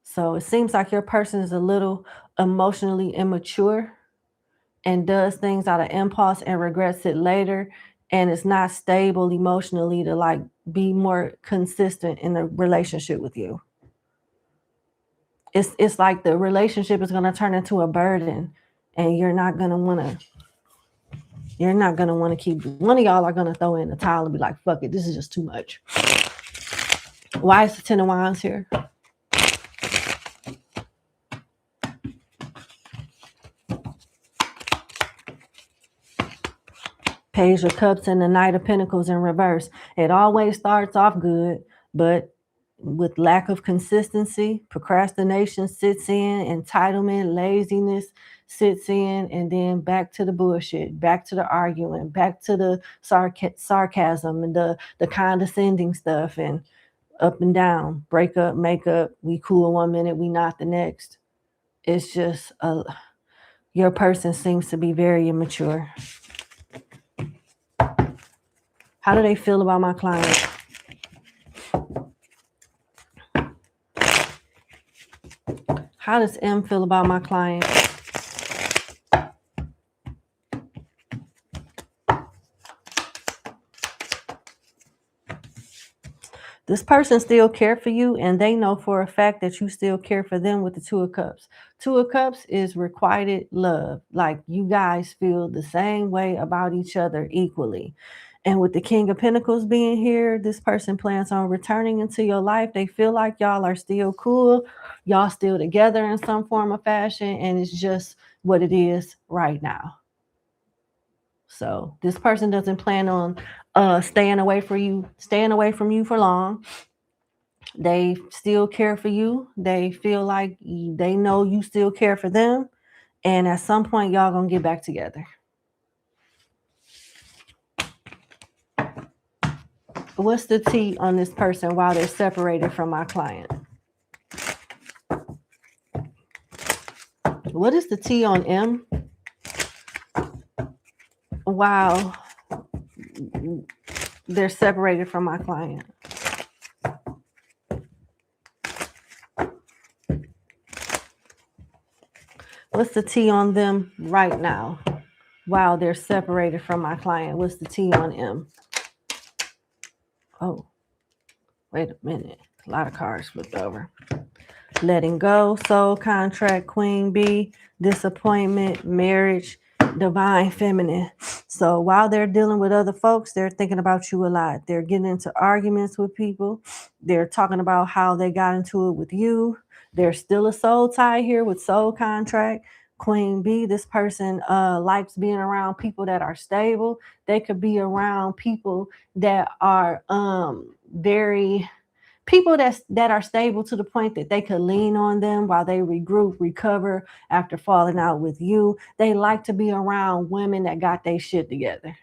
So it seems like your person is a little emotionally immature and does things out of impulse and regrets it later. And it's not stable emotionally to like be more consistent in the relationship with you. It's like the relationship is going to turn into a burden, and you're not going to want to keep, one of y'all are going to throw in the towel and be like, fuck it, this is just too much. Why is the Ten of Wands here? Page of Cups and the Knight of Pentacles in reverse. It always starts off good, but with lack of consistency, procrastination sits in, entitlement, laziness sits in, and then back to the bullshit, back to the arguing, back to the sarcasm and the condescending stuff, and up and down, break up, make up, we cool 1 minute, we not the next. It's just, your person seems to be very immature. How do they feel about my client? How does M feel about my client? This person still care for you, and they know for a fact that you still care for them with the Two of Cups. Two of Cups is requited love. Like you guys feel the same way about each other equally. And with the King of Pentacles being here, this person plans on returning into your life. They feel like y'all are still cool. Y'all still together in some form of fashion, and it's just what it is right now. So this person doesn't plan on staying away from you for long. They still care for you. They feel like they know you still care for them. And at some point, y'all gonna get back together. What's the T on this person while they're separated from my client? What is the T on M? While they're separated from my client. What's the T on them right now while they're separated from my client? What's the T on M? Oh, wait a minute. A lot of cards flipped over. Letting go, soul contract, queen bee, disappointment, marriage, divine feminine. So while they're dealing with other folks, they're thinking about you a lot. They're getting into arguments with people. They're talking about how they got into it with you. There's still a soul tie here with soul contract. Queen bee, this person likes being around people that are stable. They could be around people that are people that are stable to the point that they could lean on them while they regroup, recover after falling out with you. They like to be around women that got their shit together.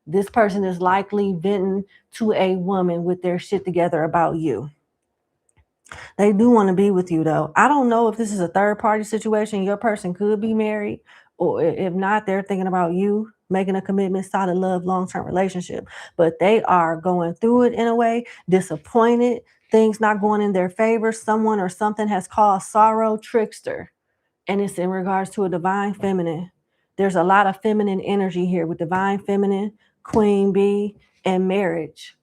This person is likely venting to a woman with their shit together about you. They do want to be with you, though. I don't know if this is a third party situation. Your person could be married, or if not, they're thinking about you making a commitment, solid love, long-term relationship. But they are going through it in a way, disappointed, things not going in their favor. Someone or something has caused sorrow, trickster, and it's in regards to a divine feminine. There's a lot of feminine energy here with divine feminine, queen bee, and marriage.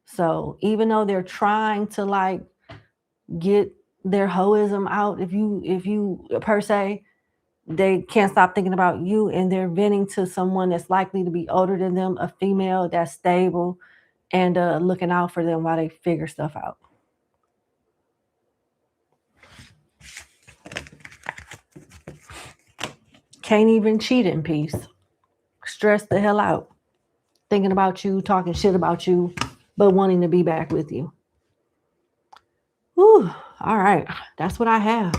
So even though they're trying to like get their hoism out, if you per se, they can't stop thinking about you, and they're venting to someone that's likely to be older than them, a female that's stable, and looking out for them while they figure stuff out. Can't even cheat in peace. Stressed the hell out. Thinking about you, talking shit about you, but wanting to be back with you. Whew. All right. That's what I have.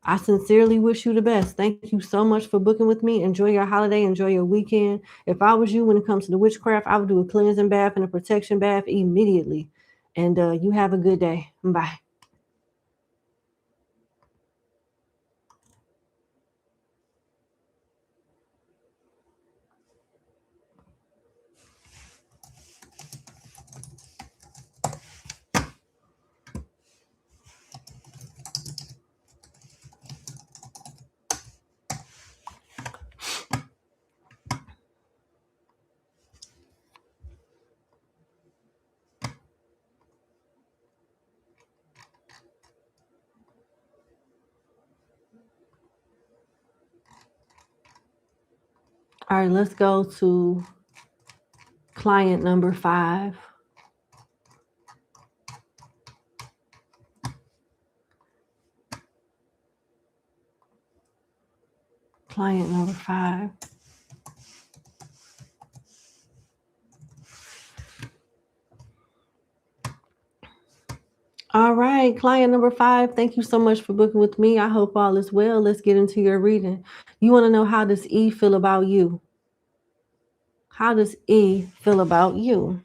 I sincerely wish you the best. Thank you so much for booking with me. Enjoy your holiday. Enjoy your weekend. If I was you, when it comes to the witchcraft, I would do a cleansing bath and a protection bath immediately. And you have a good day. Bye. All right, let's go to client number 5. Client number 5. All right, client number 5, thank you so much for booking with me. I hope all is well. Let's get into your reading. You want to know, how does E feel about you? How does E feel about you?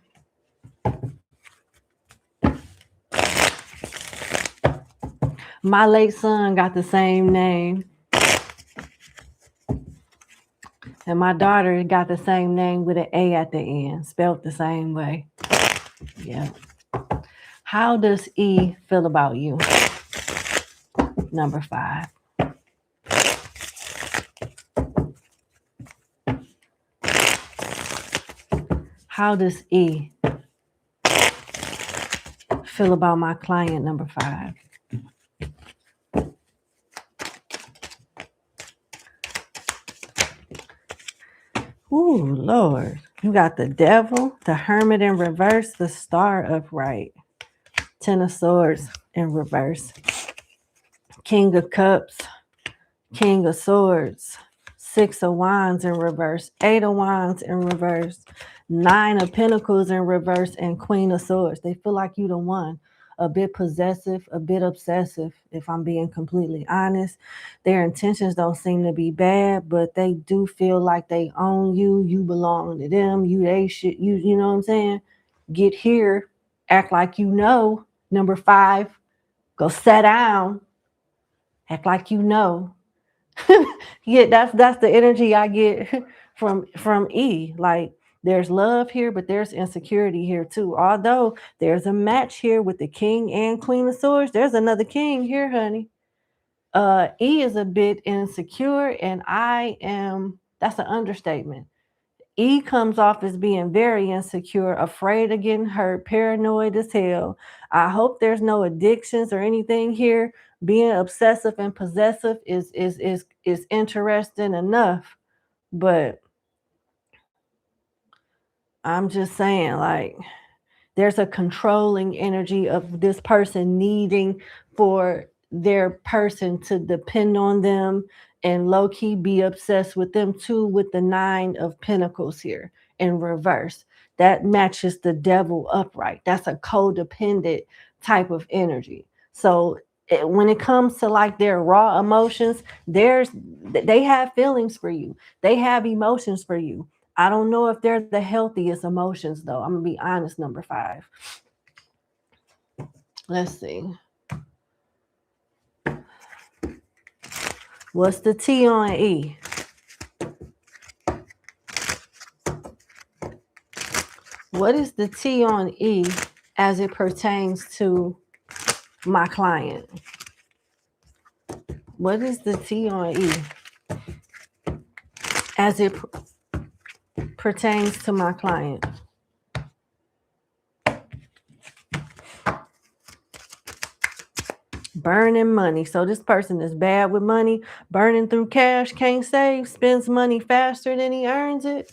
My late son got the same name. And my daughter got the same name with an A at the end, spelled the same way. Yeah. How does E feel about you? Number 5. How does E feel about my client number 5? Ooh, Lord. You got the Devil, the Hermit in reverse, the Star upright, 10 of Swords in reverse, King of Cups, King of Swords, 6 of Wands in reverse, 8 of Wands in reverse, 9 of Pentacles in reverse, and Queen of Swords. They feel like you the one. A bit possessive, a bit obsessive, if I'm being completely honest. Their intentions don't seem to be bad, but they do feel like they own you. You belong to them. They should, you know what I'm saying? Get here, act like you know. Number 5, go sit down, act like you know. Yeah, that's the energy I get from E. Like, there's love here, but there's insecurity here too. Although there's a match here with the King and Queen of Swords, there's another king here, honey. E is a bit insecure, and that's an understatement. E comes off as being very insecure, afraid of getting hurt, paranoid as hell. I hope there's no addictions or anything here. Being obsessive and possessive is interesting enough, but I'm just saying, like, there's a controlling energy of this person needing for their person to depend on them and low-key be obsessed with them too, with the 9 of Pentacles here in reverse. That matches the Devil upright. That's a codependent type of energy. So when it comes to like their raw emotions, they have feelings for you. They have emotions for you. I don't know if they're the healthiest emotions, though. I'm going to be honest, number 5. Let's see. What's the T on E? What is the T on E as it pertains to my client? What is the T on E as it pertains to my client? Burning money. So this person is bad with money, burning through cash, can't save, spends money faster than he earns it.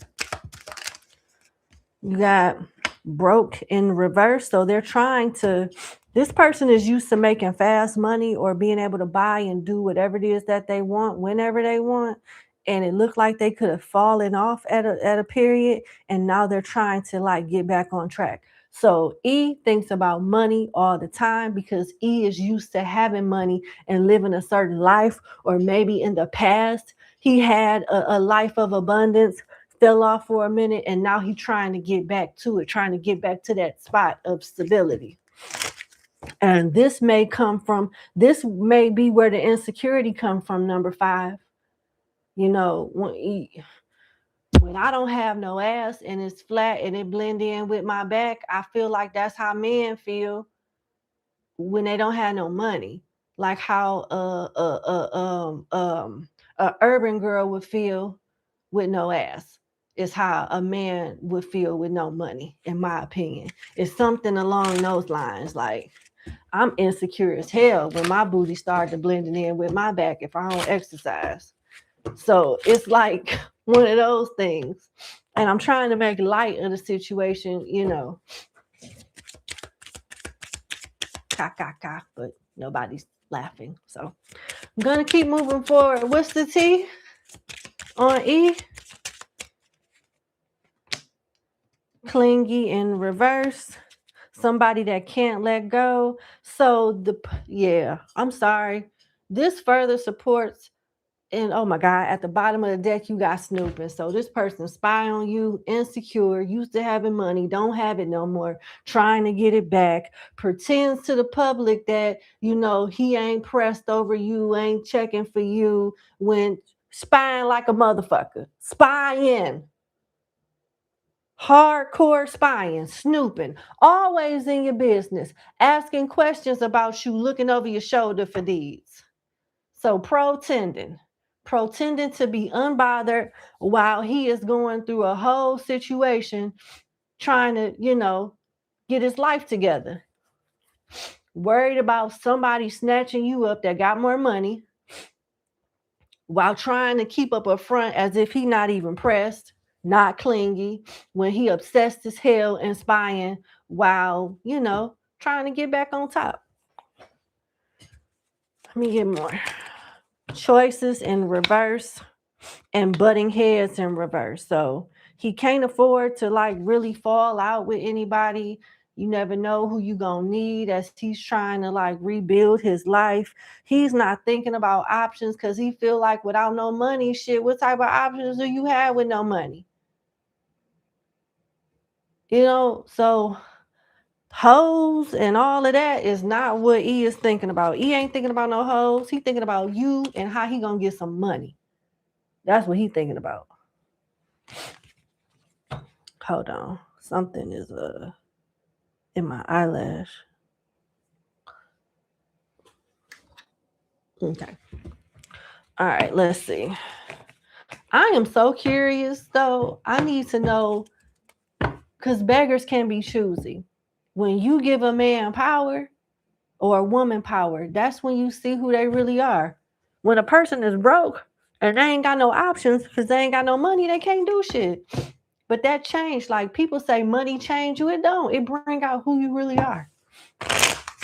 You got broke in reverse. So they're trying to, this person is used to making fast money or being able to buy and do whatever it is that they want whenever they want. And it looked like they could have fallen off at a period. And now they're trying to like get back on track. So E thinks about money all the time because E is used to having money and living a certain life, or maybe in the past he had a life of abundance, fell off for a minute, and now he's trying to get back to it, trying to get back to that spot of stability. And this may be where the insecurity come from, number 5. You know, when I don't have no ass and it's flat and it blend in with my back, I feel like that's how men feel when they don't have no money. Like how a urban girl would feel with no ass is how a man would feel with no money, in my opinion. It's something along those lines. Like, I'm insecure as hell when my booty started blending in with my back if I don't exercise. So it's like one of those things. And I'm trying to make light of the situation, you know. But nobody's laughing. So I'm going to keep moving forward. What's the T on E? Clingy in reverse. Somebody that can't let go. So I'm sorry. This further supports, and oh my God, at the bottom of the deck, you got snooping. So this person spy on you, insecure, used to having money, don't have it no more, trying to get it back, pretends to the public that, you know, he ain't pressed over you, ain't checking for you, when spying like a motherfucker, spying. Hardcore spying, snooping, always in your business, asking questions about you, looking over your shoulder for deeds. So pretending to be unbothered while he is going through a whole situation, trying to, you know, get his life together. worried about somebody snatching you up that got more money while trying to keep up a front as if he not even pressed, not clingy, when he obsessed as hell and spying while, trying to get back on top. Let me get more. Choices in reverse and butting heads in reverse. So he can't afford to really fall out with anybody. You never know who you gonna need as he's trying to rebuild his life. He's not thinking about options because he feel like without no money, shit, what type of options do you have with no money? So hoes and all of that is not what E is thinking about. E ain't thinking about no hoes. He thinking about you and how he gonna get some money. That's what he thinking about. Hold on. Something is in my eyelash. Okay. All right, let's see. I am so curious though. I need to know, because beggars can be choosy. When you give a man power or a woman power, that's when you see who they really are. When a person is broke and they ain't got no options because they ain't got no money, they can't do shit. But that changed. Like people say money change you. It don't. It brings out who you really are.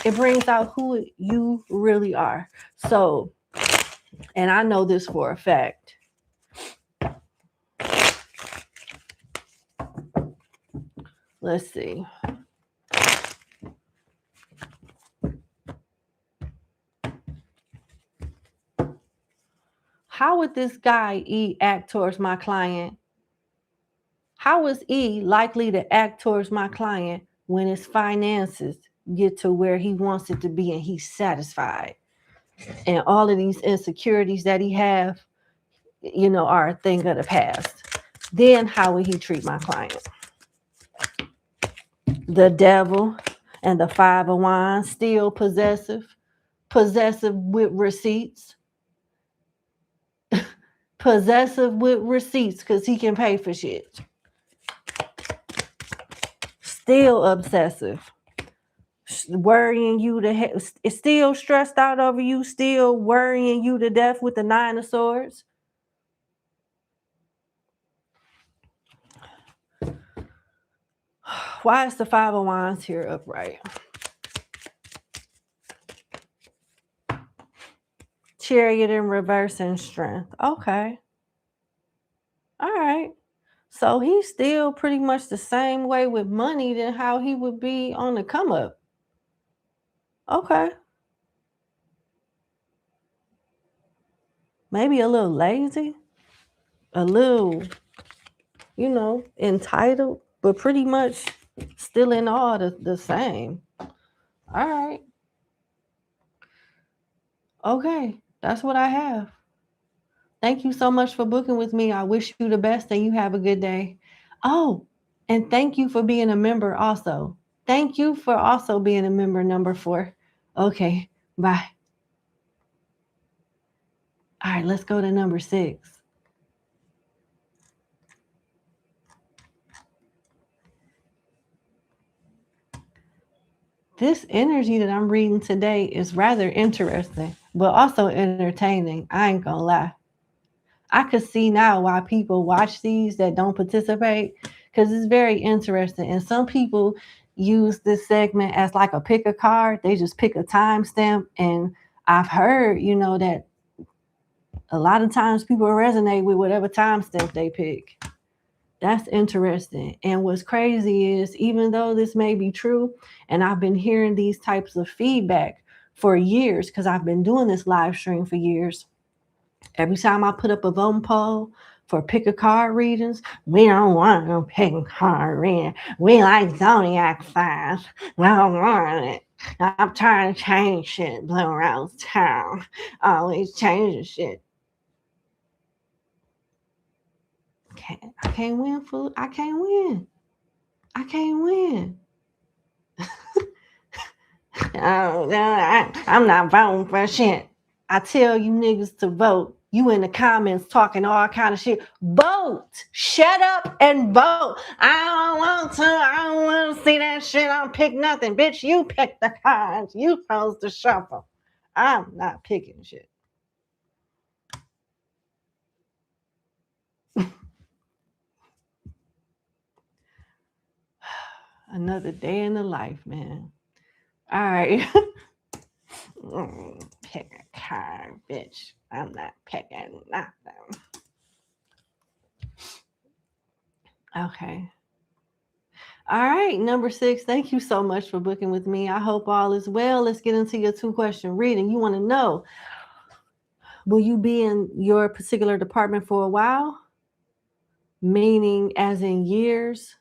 It brings out who you really are. So, and I know this for a fact. Let's see. How would this guy E act towards my client? How is E likely to act towards my client when his finances get to where he wants it to be and he's satisfied? And all of these insecurities that he have, are a thing of the past. Then how would he treat my client? The devil and the 5 of Wands, still possessive with receipts. Possessive with receipts because he can pay for shit. Still obsessive. Worrying you it's still stressed out over you, still worrying you to death with the 9 of Swords. Why is the 5 of Wands here upright? Chariot in reverse and Strength. Okay. All right. So he's still pretty much the same way with money than how he would be on the come up. Okay. Maybe a little lazy, a little, entitled, but pretty much still in all the same. All right. Okay. That's what I have. Thank you so much for booking with me. I wish you the best and you have a good day. Oh, and thank you for being a member also. Thank you for also being a member, number 4. Okay, bye. All right, let's go to number 6. This energy that I'm reading today is rather interesting, but also entertaining. I ain't gonna lie. I could see now why people watch these that don't participate, because it's very interesting. And some people use this segment as like a pick a card. They just pick a timestamp. And I've heard, that a lot of times people resonate with whatever timestamp they pick. That's interesting. And what's crazy is, even though this may be true, and I've been hearing these types of feedback for years, because I've been doing this live stream for years. Every time I put up a voting poll for pick a card readings, we don't want no pick a card reading. We like zodiac signs. We don't want it. I'm trying to change shit, Blue Rose Tarot. Always changing shit. I can't win, fool. I can't win. I can't win. I'm not voting for shit. I tell you niggas to vote. You in the comments talking all kind of shit. Vote. Shut up and vote. I don't want to see that shit. I don't pick nothing. Bitch, you pick the cards. You supposed to shuffle. I'm not picking shit. Another day in the life, man. All right. Pick a card, bitch. I'm not picking nothing. Okay. All right, number 6. Thank you so much for booking with me. I hope all is well. Let's get into your 2-question reading. You want to know, will you be in your particular department for a while? Meaning as in years?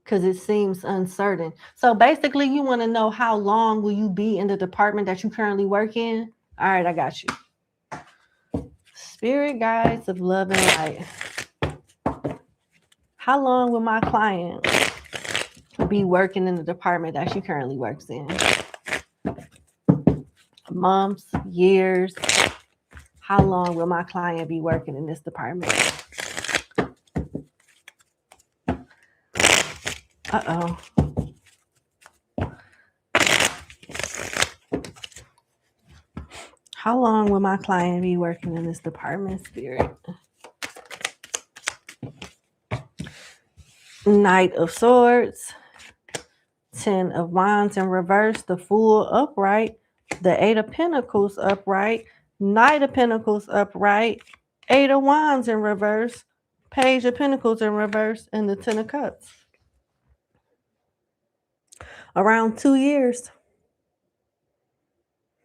Because it seems uncertain. So basically, you want to know how long will you be in the department that you currently work in? All right, I got you. Spirit guides of love and light. How long will my client be working in the department that she currently works in? Months, years. How long will my client be working in this department? Uh-oh. How long will my client be working in this department, Spirit? Knight of Swords, 10 of Wands in reverse, the Fool upright, the 8 of Pentacles upright, Knight of Pentacles upright, 8 of Wands in reverse, Page of Pentacles in reverse, and the 10 of Cups. Around 2 years.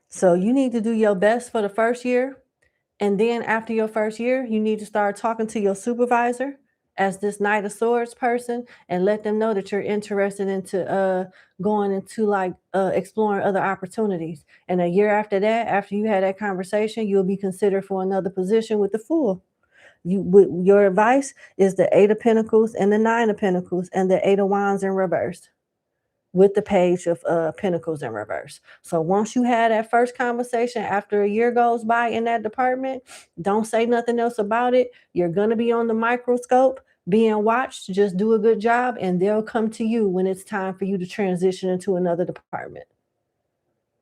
So you need to do your best for the first year. And then after your first year, you need to start talking to your supervisor as this Knight of Swords person and let them know that you're interested into going into like exploring other opportunities. And a year after that, after you had that conversation, you'll be considered for another position with the Fool. Your advice is the 8 of Pentacles and the 9 of Pentacles and the 8 of Wands in reverse, with the Page of Pentacles in reverse. So once you had that first conversation, after a year goes by in that department, don't say nothing else about it. You're going to be on the microscope, being watched. Just do a good job, and they'll come to you when it's time for you to transition into another department.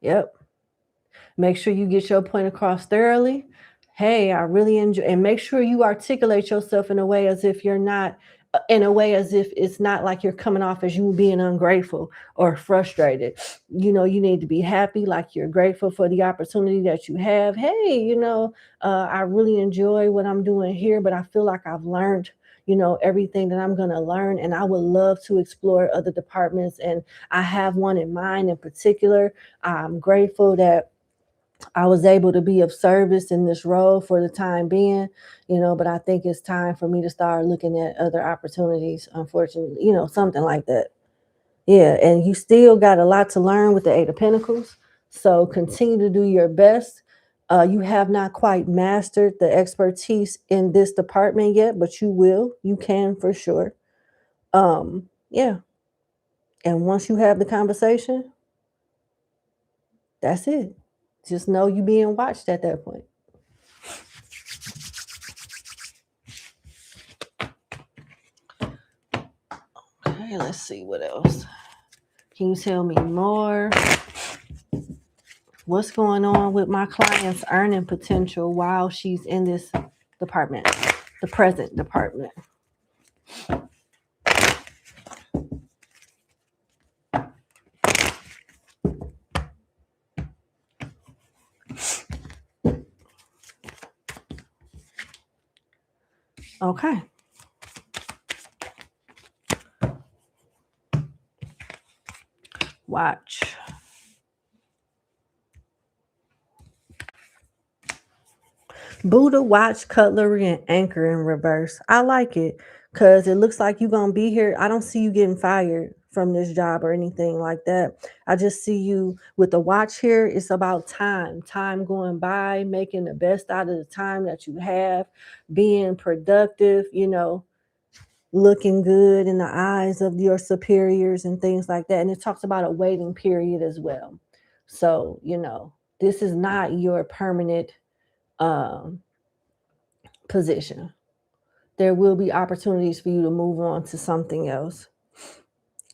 Yep. Make sure you get your point across thoroughly. Hey, I really enjoy, and make sure you articulate yourself in a way as if you're not, in a way as if it's not like you're coming off as you being ungrateful or frustrated. You know, you need to be happy, like you're grateful for the opportunity that you have. Hey, you know, I really enjoy what I'm doing here, but I feel like I've learned, you know, everything that I'm going to learn, and I would love to explore other departments, and I have one in mind in particular. I'm grateful that I was able to be of service in this role for the time being, you know, but I think it's time for me to start looking at other opportunities, unfortunately, you know, something like that. Yeah, and you still got a lot to learn with the 8 of Pentacles, so continue to do your best. You have not quite mastered the expertise in this department yet, but you will. You can for sure. Yeah, and once you have the conversation, that's it. Just know you being watched at that point. Okay, let's see what else. Can you tell me more? What's going on with my client's earning potential while she's in this department, the present department? Okay. Watch. Buddha, watch, cutlery, and anchor in reverse. I like it because it looks like you're going to be here. I don't see you getting fired from this job or anything like that. I just see you with the watch here. It's about time going by, making the best out of the time that you have, being productive, you know, looking good in the eyes of your superiors and things like that. And it talks about a waiting period as well. So, you know, this is not your permanent position. There will be opportunities for you to move on to something else.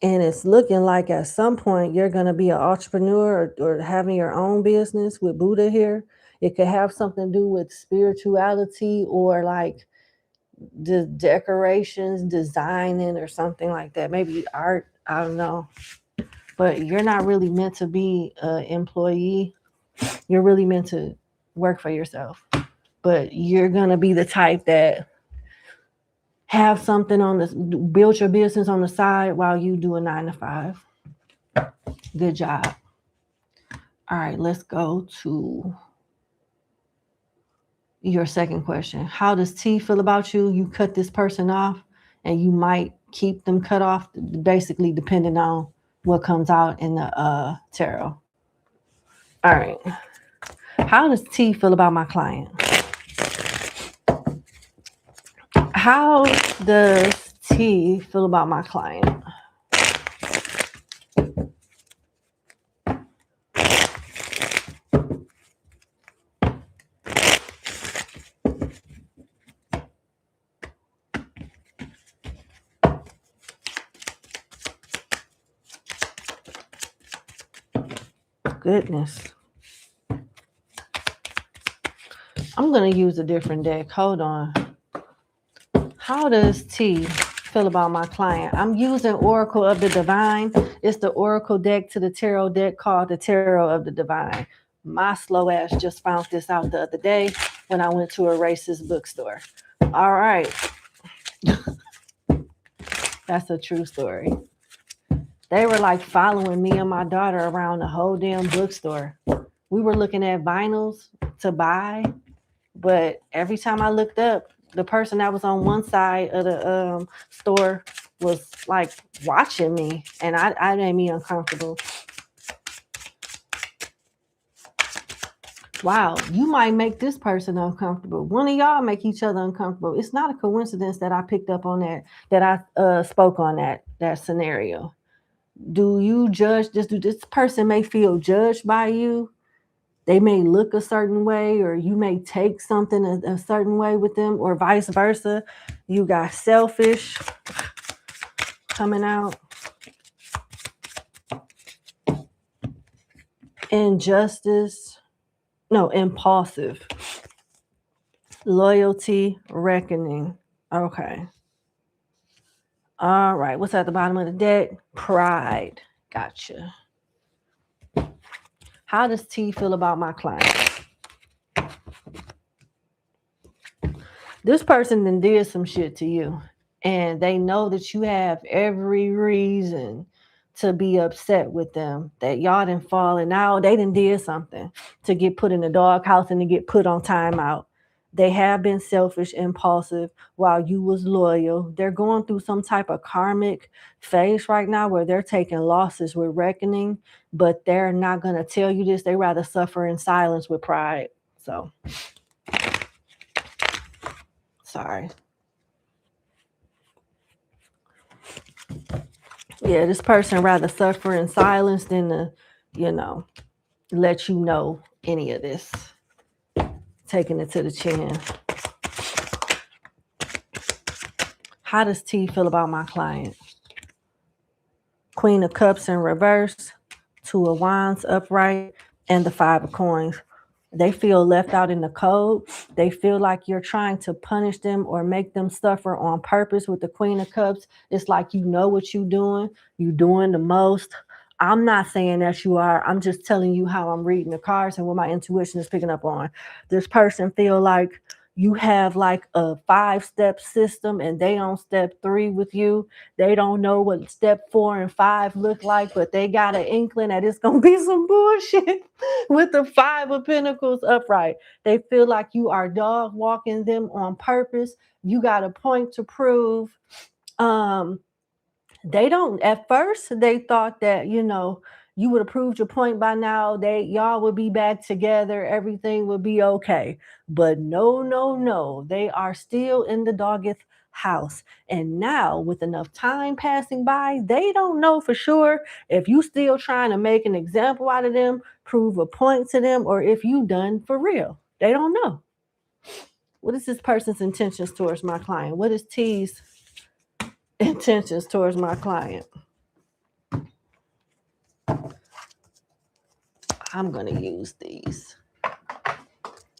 And it's looking like at some point you're going to be an entrepreneur or having your own business with Buddha here. It could have something to do with spirituality or like the decorations, designing, or something like that. Maybe art. I don't know. But you're not really meant to be an employee. You're really meant to work for yourself. But you're going to be the type that have something on this, build your business on the side while you do a 9 to 5. Good job. All right, let's go to your second question. How does T feel about you? You cut this person off and you might keep them cut off, basically depending on what comes out in the tarot. All right. How does T feel about my client? How does T feel about my client? Goodness. I'm going to use a different deck. Hold on. How does T feel about my client? I'm using Oracle of the Divine. It's the Oracle deck to the tarot deck called the Tarot of the Divine. My slow ass just found this out the other day when I went to a racist bookstore. All right. That's a true story. They were like following me and my daughter around the whole damn bookstore. We were looking at vinyls to buy, but every time I looked up, the person that was on one side of the store was like watching me, and I made me uncomfortable. Wow, you might make this person uncomfortable. One of y'all make each other uncomfortable. It's not a coincidence that I picked up on that I spoke on that scenario. Do you judge this person may feel judged by you? They may look a certain way, or you may take something a certain way with them, or vice versa. You got selfish coming out. Injustice. No, impulsive. Loyalty, reckoning. Okay. All right. What's at the bottom of the deck? Pride. Gotcha. How does T feel about my client? This person then did some shit to you, and they know that you have every reason to be upset with them, that y'all done fallen out. They done did something to get put in the doghouse and to get put on timeout. They have been selfish, impulsive, while you was loyal. They're going through some type of karmic phase right now where they're taking losses with reckoning, but they're not going to tell you this. They rather suffer in silence with pride. So, sorry. Yeah, this person rather suffer in silence than to, let you know any of this. Taking it to the chin. How does T feel about my client? Queen of Cups in reverse, Two of Wands upright, and the Five of Coins. They feel left out in the cold. They feel like you're trying to punish them or make them suffer on purpose with the Queen of Cups. It's like you know what you're doing. You're doing the most. I'm not saying that you are. I'm just telling you how I'm reading the cards and what my intuition is picking up on. This person feel like you have like a 5-step system and they on step 3 with you. They don't know what step 4 and 5 look like, but they got an inkling that it's going to be some bullshit with the 5 of Pentacles upright. They feel like you are dog walking them on purpose. You got a point to prove. They don't, at first, they thought that, you would have proved your point by now. Y'all would be back together. Everything would be okay. But no. They are still in the dogged house. And now, with enough time passing by, they don't know for sure if you still trying to make an example out of them, prove a point to them, or if you done for real. They don't know. What is this person's intentions towards my client? What is T's intentions towards my client? I'm going to use these.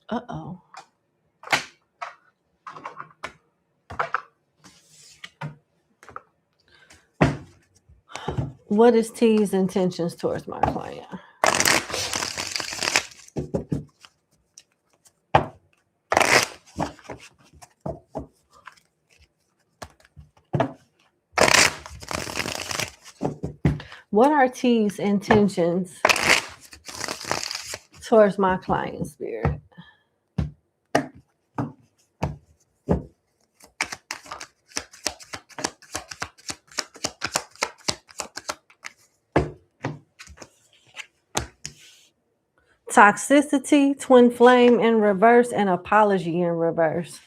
Uh-oh. What is T's intentions towards my client? What are T's intentions towards my client, Spirit? Toxicity, twin flame in reverse, and apology in reverse.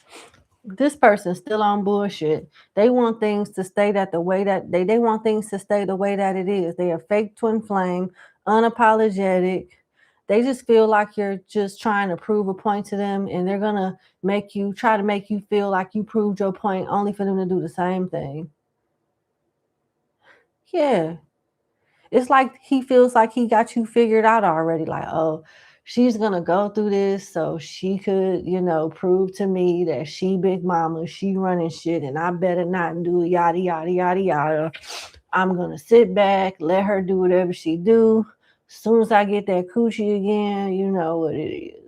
This person's still on bullshit. They want things to stay the way that they want things to stay the way that it is. They are fake twin flame, unapologetic. They just feel like you're just trying to prove a point to them, and they're gonna try to make you feel like you proved your point, only for them to do the same thing. Yeah. It's like he feels like he got you figured out already. Like, oh, she's gonna go through this so she could, prove to me that she big mama, she running shit, and I better not do yada yada yada yada. I'm gonna sit back, let her do whatever she do. As soon as I get that coochie again, you know what it is.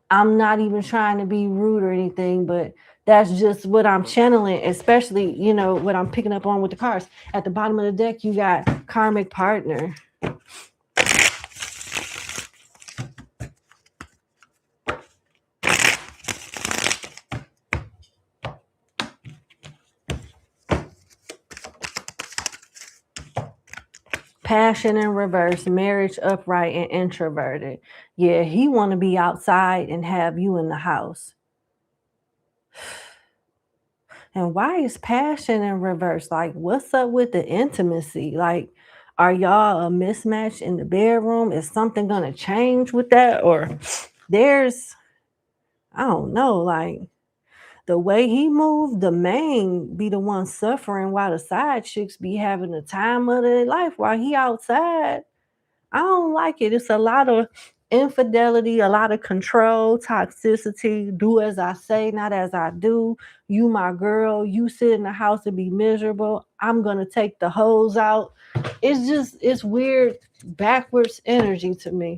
I'm not even trying to be rude or anything, but that's just what I'm channeling, especially, what I'm picking up on with the cards. At the bottom of the deck, you got karmic partner. Passion in reverse, marriage upright and introverted. Yeah, he want to be outside and have you in the house. And why is passion in reverse? Like, what's up with the intimacy? Like, are y'all a mismatch in the bedroom? Is something going to change with that? Or I don't know, like, the way he moved, the main be the one suffering while the side chicks be having the time of their life while he outside. I don't like it. It's a lot of infidelity, a lot of control, toxicity, do as I say, not as I do. You my girl, you sit in the house and be miserable. I'm gonna take the hose out. It's weird, backwards energy to me.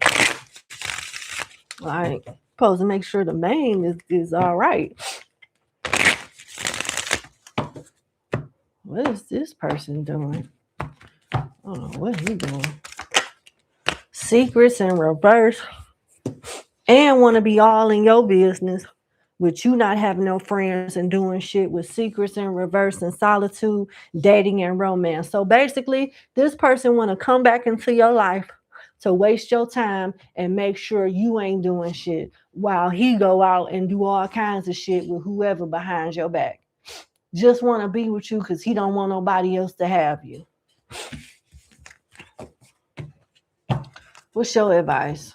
Like, supposed to make sure the main is all right. What is this person doing? I don't know what he doing. Secrets in reverse. And want to be all in your business with you not having no friends and doing shit with secrets in reverse and solitude, dating and romance. So basically, this person want to come back into your life to waste your time and make sure you ain't doing shit while he go out and do all kinds of shit with whoever behind your back. Just want to be with you because he don't want nobody else to have you. What's your advice?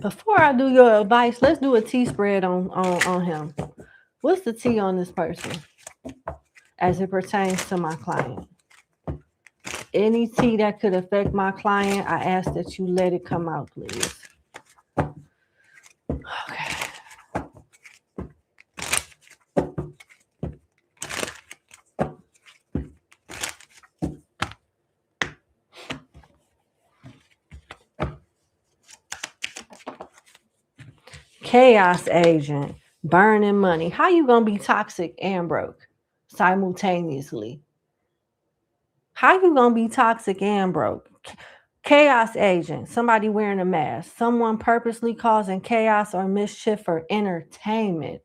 Before I do your advice, let's do a T spread on him. What's the T on this person as it pertains to my client? Any T that could affect my client, I ask that you let it come out, please. Okay. Chaos agent, burning money. How you gonna be toxic and broke simultaneously? How you gonna be toxic and broke? Chaos agent, somebody wearing a mask, someone purposely causing chaos or mischief for entertainment.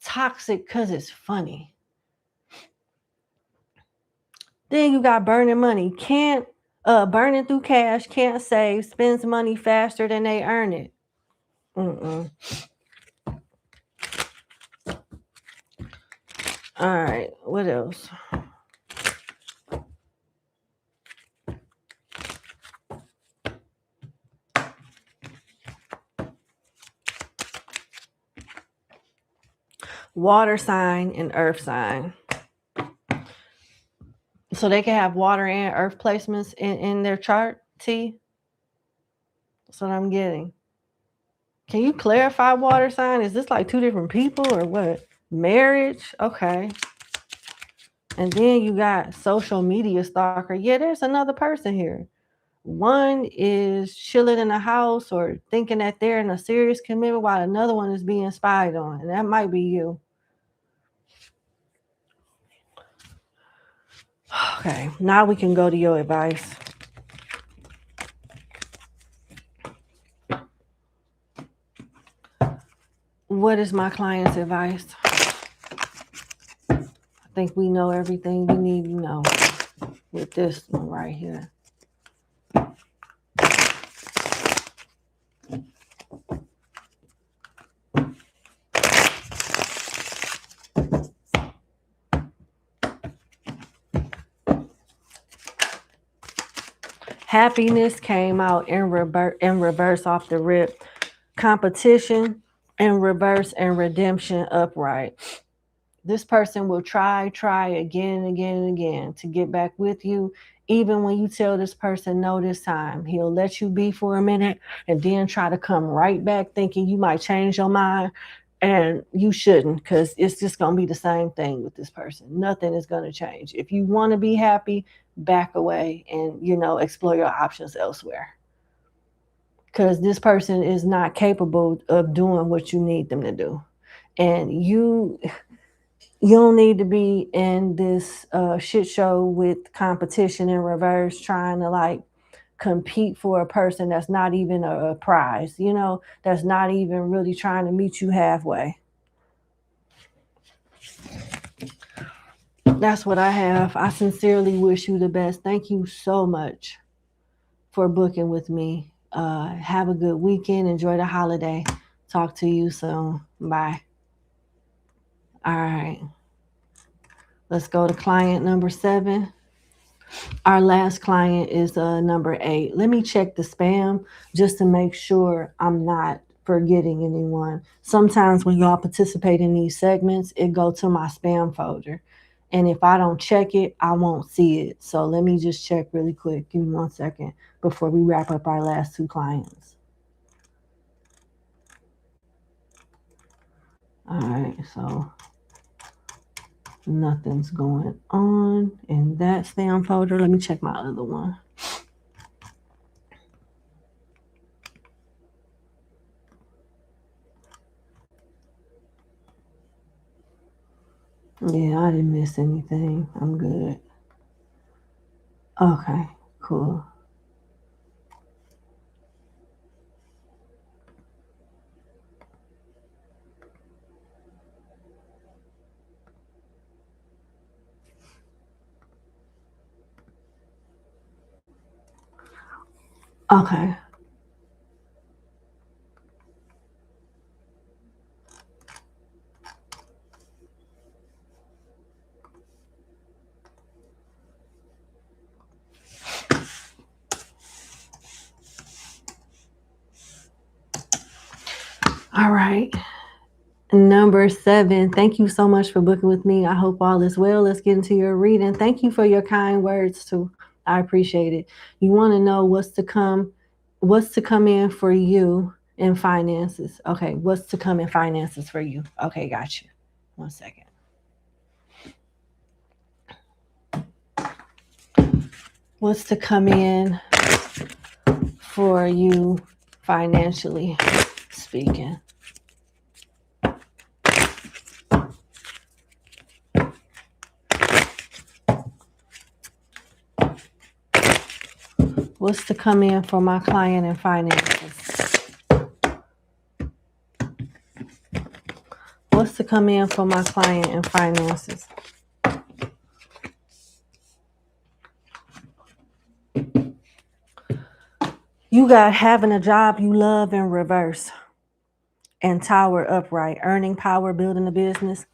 Toxic because it's funny. Then you got burning money. Can't burning through cash, can't save, spends money faster than they earn it. All right, what else? Water sign and earth sign. So they can have water and earth placements in their chart, T? That's what I'm getting. Can you clarify water sign? Is this like two different people or what? Marriage? Okay. And then you got social media stalker. Yeah, there's another person here. One is chilling in a house or thinking that they're in a serious commitment while another one is being spied on. And that might be you. Okay, now we can go to your advice. What is my client's advice? I think we know everything we need to know with this one right here. Happiness came out in reverse off the rip. Competition in reverse and redemption upright. This person will try again and again and again to get back with you. Even when you tell this person no this time, he'll let you be for a minute and then try to come right back thinking you might change your mind. And you shouldn't, because it's just going to be the same thing with this person. Nothing is going to change. If you want to be happy, back away and, explore your options elsewhere. Because this person is not capable of doing what you need them to do. And you don't need to be in this shit show with competition in reverse, trying to compete for a person that's not even a prize, that's not even really trying to meet you halfway. That's what I have. I sincerely wish you the best. Thank you so much for booking with me. Have a good weekend. Enjoy the holiday. Talk to you soon. Bye. All right. Let's go to client number 7. Our last client is number 8. Let me check the spam just to make sure I'm not forgetting anyone. Sometimes when y'all participate in these segments, it go to my spam folder. And if I don't check it, I won't see it. So let me just check really quick. Give me 1 second before we wrap up our last 2 clients. All right, so nothing's going on in that spam folder. Let me check my other one. Yeah, I didn't miss anything. I'm good. Okay, cool. Okay. All right. Number 7. Thank you so much for booking with me. I hope all is well. Let's get into your reading. Thank you for your kind words too. I appreciate it. You want to know what's to come in for you in finances. Okay, what's to come in finances for you? Okay, got you. 1 second. What's to come in for you financially speaking? What's to come in for my client in finances? What's to come in for my client in finances? You got having a job you love in reverse and Tower upright, earning power, building a business.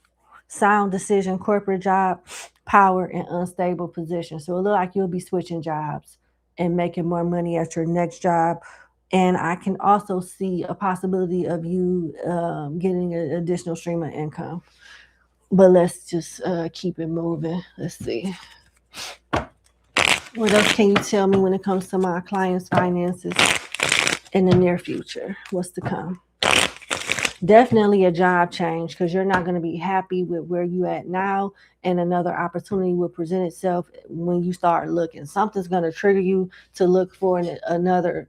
sound decision, corporate job, power, and unstable position. So it looks like you'll be switching jobs and making more money at your next job. And I can also see a possibility of you getting an additional stream of income. But let's just keep it moving. Let's see. What else can you tell me when it comes to my clients' finances in the near future? What's to come? Definitely a job change, because you're not going to be happy with where you at now, and another opportunity will present itself when you start looking. Something's going to trigger you to look for another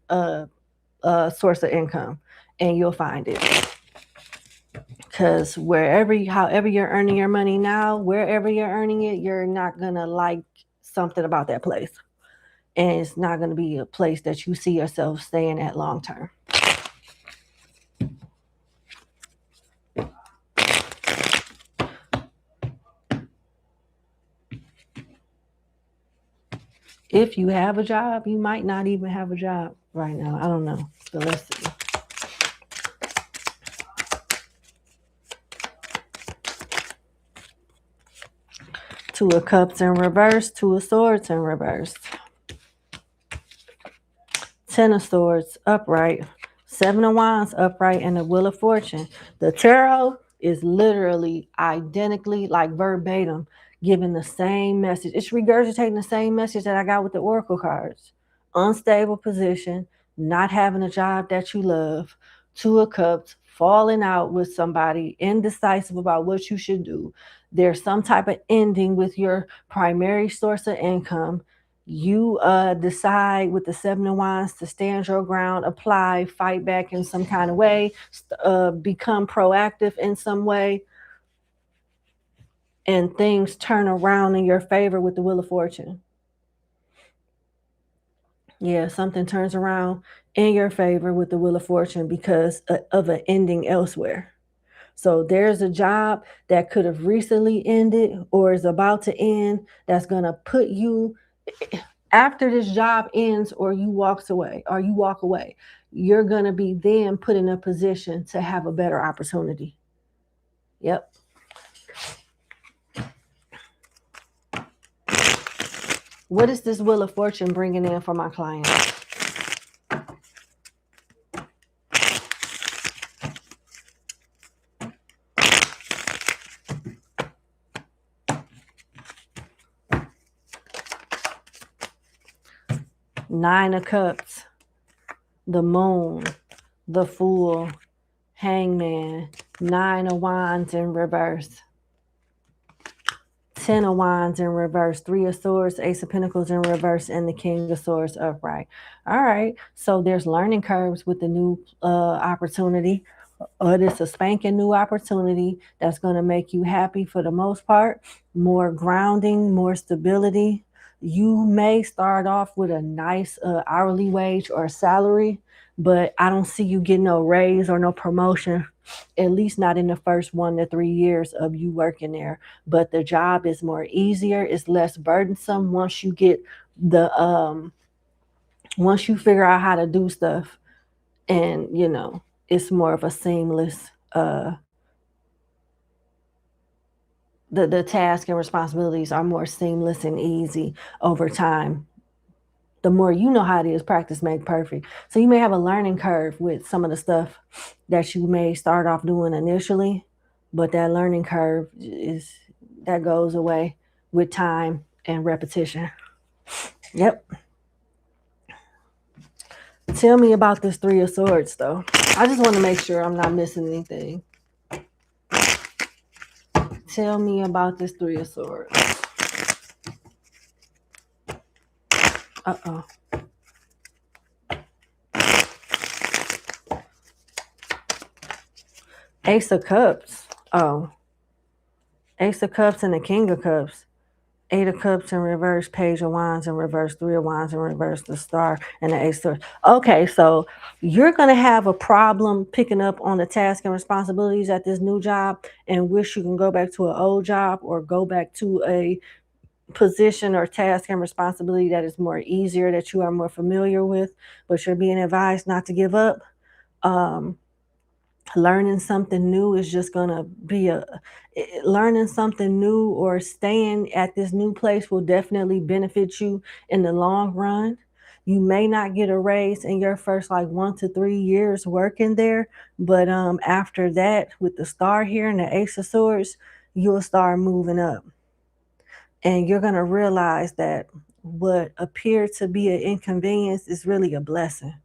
source of income, and you'll find it. Because however you're earning your money now, wherever you're earning it, you're not going to like something about that place. And it's not going to be a place that you see yourself staying at long term. If you have a job, you might not even have a job right now. I don't know. But let's see. Two of Cups in reverse, Two of Swords in reverse. 10 of Swords upright, 7 of Wands upright, and the Wheel of Fortune. The tarot is literally identically, like verbatim, giving the same message. It's regurgitating the same message that I got with the Oracle cards. Unstable position, not having a job that you love, 2 of Cups, falling out with somebody, indecisive about what you should do. There's some type of ending with your primary source of income. You decide with the 7 of Wands to stand your ground, apply, fight back in some kind of way, become proactive in some way, and things turn around in your favor with the Wheel of Fortune. Yeah, something turns around in your favor with the Wheel of Fortune because of an ending elsewhere. So there's a job that could have recently ended or is about to end that's going to put you, after this job ends or you walk away, you're going to be then put in a position to have a better opportunity. Yep. What is this Wheel of Fortune bringing in for my clients? Nine of Cups, the Moon, the Fool, Hangman, 9 of Wands in reverse, 10 of Wands in reverse, 3 of Swords, Ace of Pentacles in reverse, and the King of Swords upright. All right, so there's learning curves with the new opportunity. It's a spanking new opportunity that's going to make you happy for the most part. More grounding, more stability. You may start off with a nice hourly wage or salary, but I don't see you getting no raise or no promotion, at least not in the first 1 to 3 years of you working there. But the job is more easier, it's less burdensome once you get the once you figure out how to do stuff, and you know, it's more of a seamless the task and responsibilities are more seamless and easy over time. The more you know how it is, practice make perfect. So you may have a learning curve with some of the stuff that you may start off doing initially, but that learning curve that goes away with time and repetition. Yep. Tell me about this 3 of Swords, though. I just want to make sure I'm not missing anything. Tell me about this 3 of Swords. Uh-oh. Ace of Cups. Oh. Ace of Cups and the King of Cups. 8 of Cups in reverse, Page of Wands in reverse, 3 of Wands in reverse, the Star, and the Ace of Swords. Okay, so you're going to have a problem picking up on the tasks and responsibilities at this new job and wish you can go back to an old job or go back to a position or task and responsibility that is more easier, that you are more familiar with, but you're being advised not to give up. Learning something new is just going to be learning something new, or staying at this new place will definitely benefit you in the long run. You may not get a raise in your first like 1 to 3 years working there, but after that, with the star here and the Ace of Swords, you'll start moving up, and you're going to realize that what appeared to be an inconvenience is really a blessing.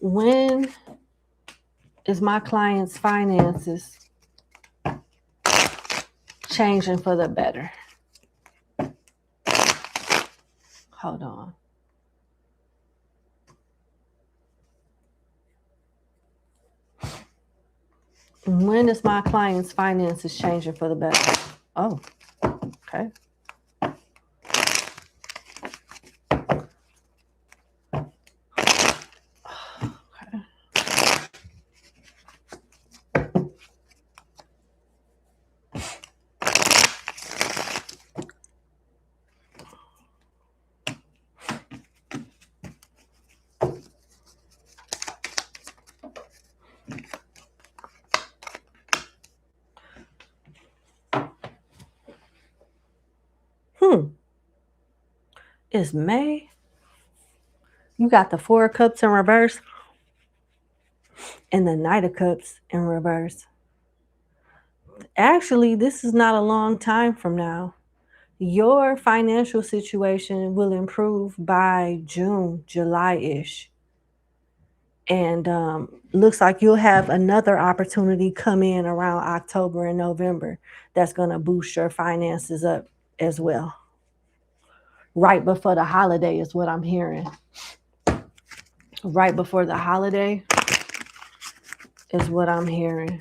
When is my client's finances changing for the better? Hold on. When is my client's finances changing for the better? Oh, okay. It's May. You got the Four of Cups in reverse and the Knight of Cups in reverse. Actually, this is not a long time from now. Your financial situation will improve by June, July-ish. And looks like you'll have another opportunity come in around October and November that's going to boost your finances up as well. Right before the holiday is what I'm hearing. Right before the holiday is what I'm hearing.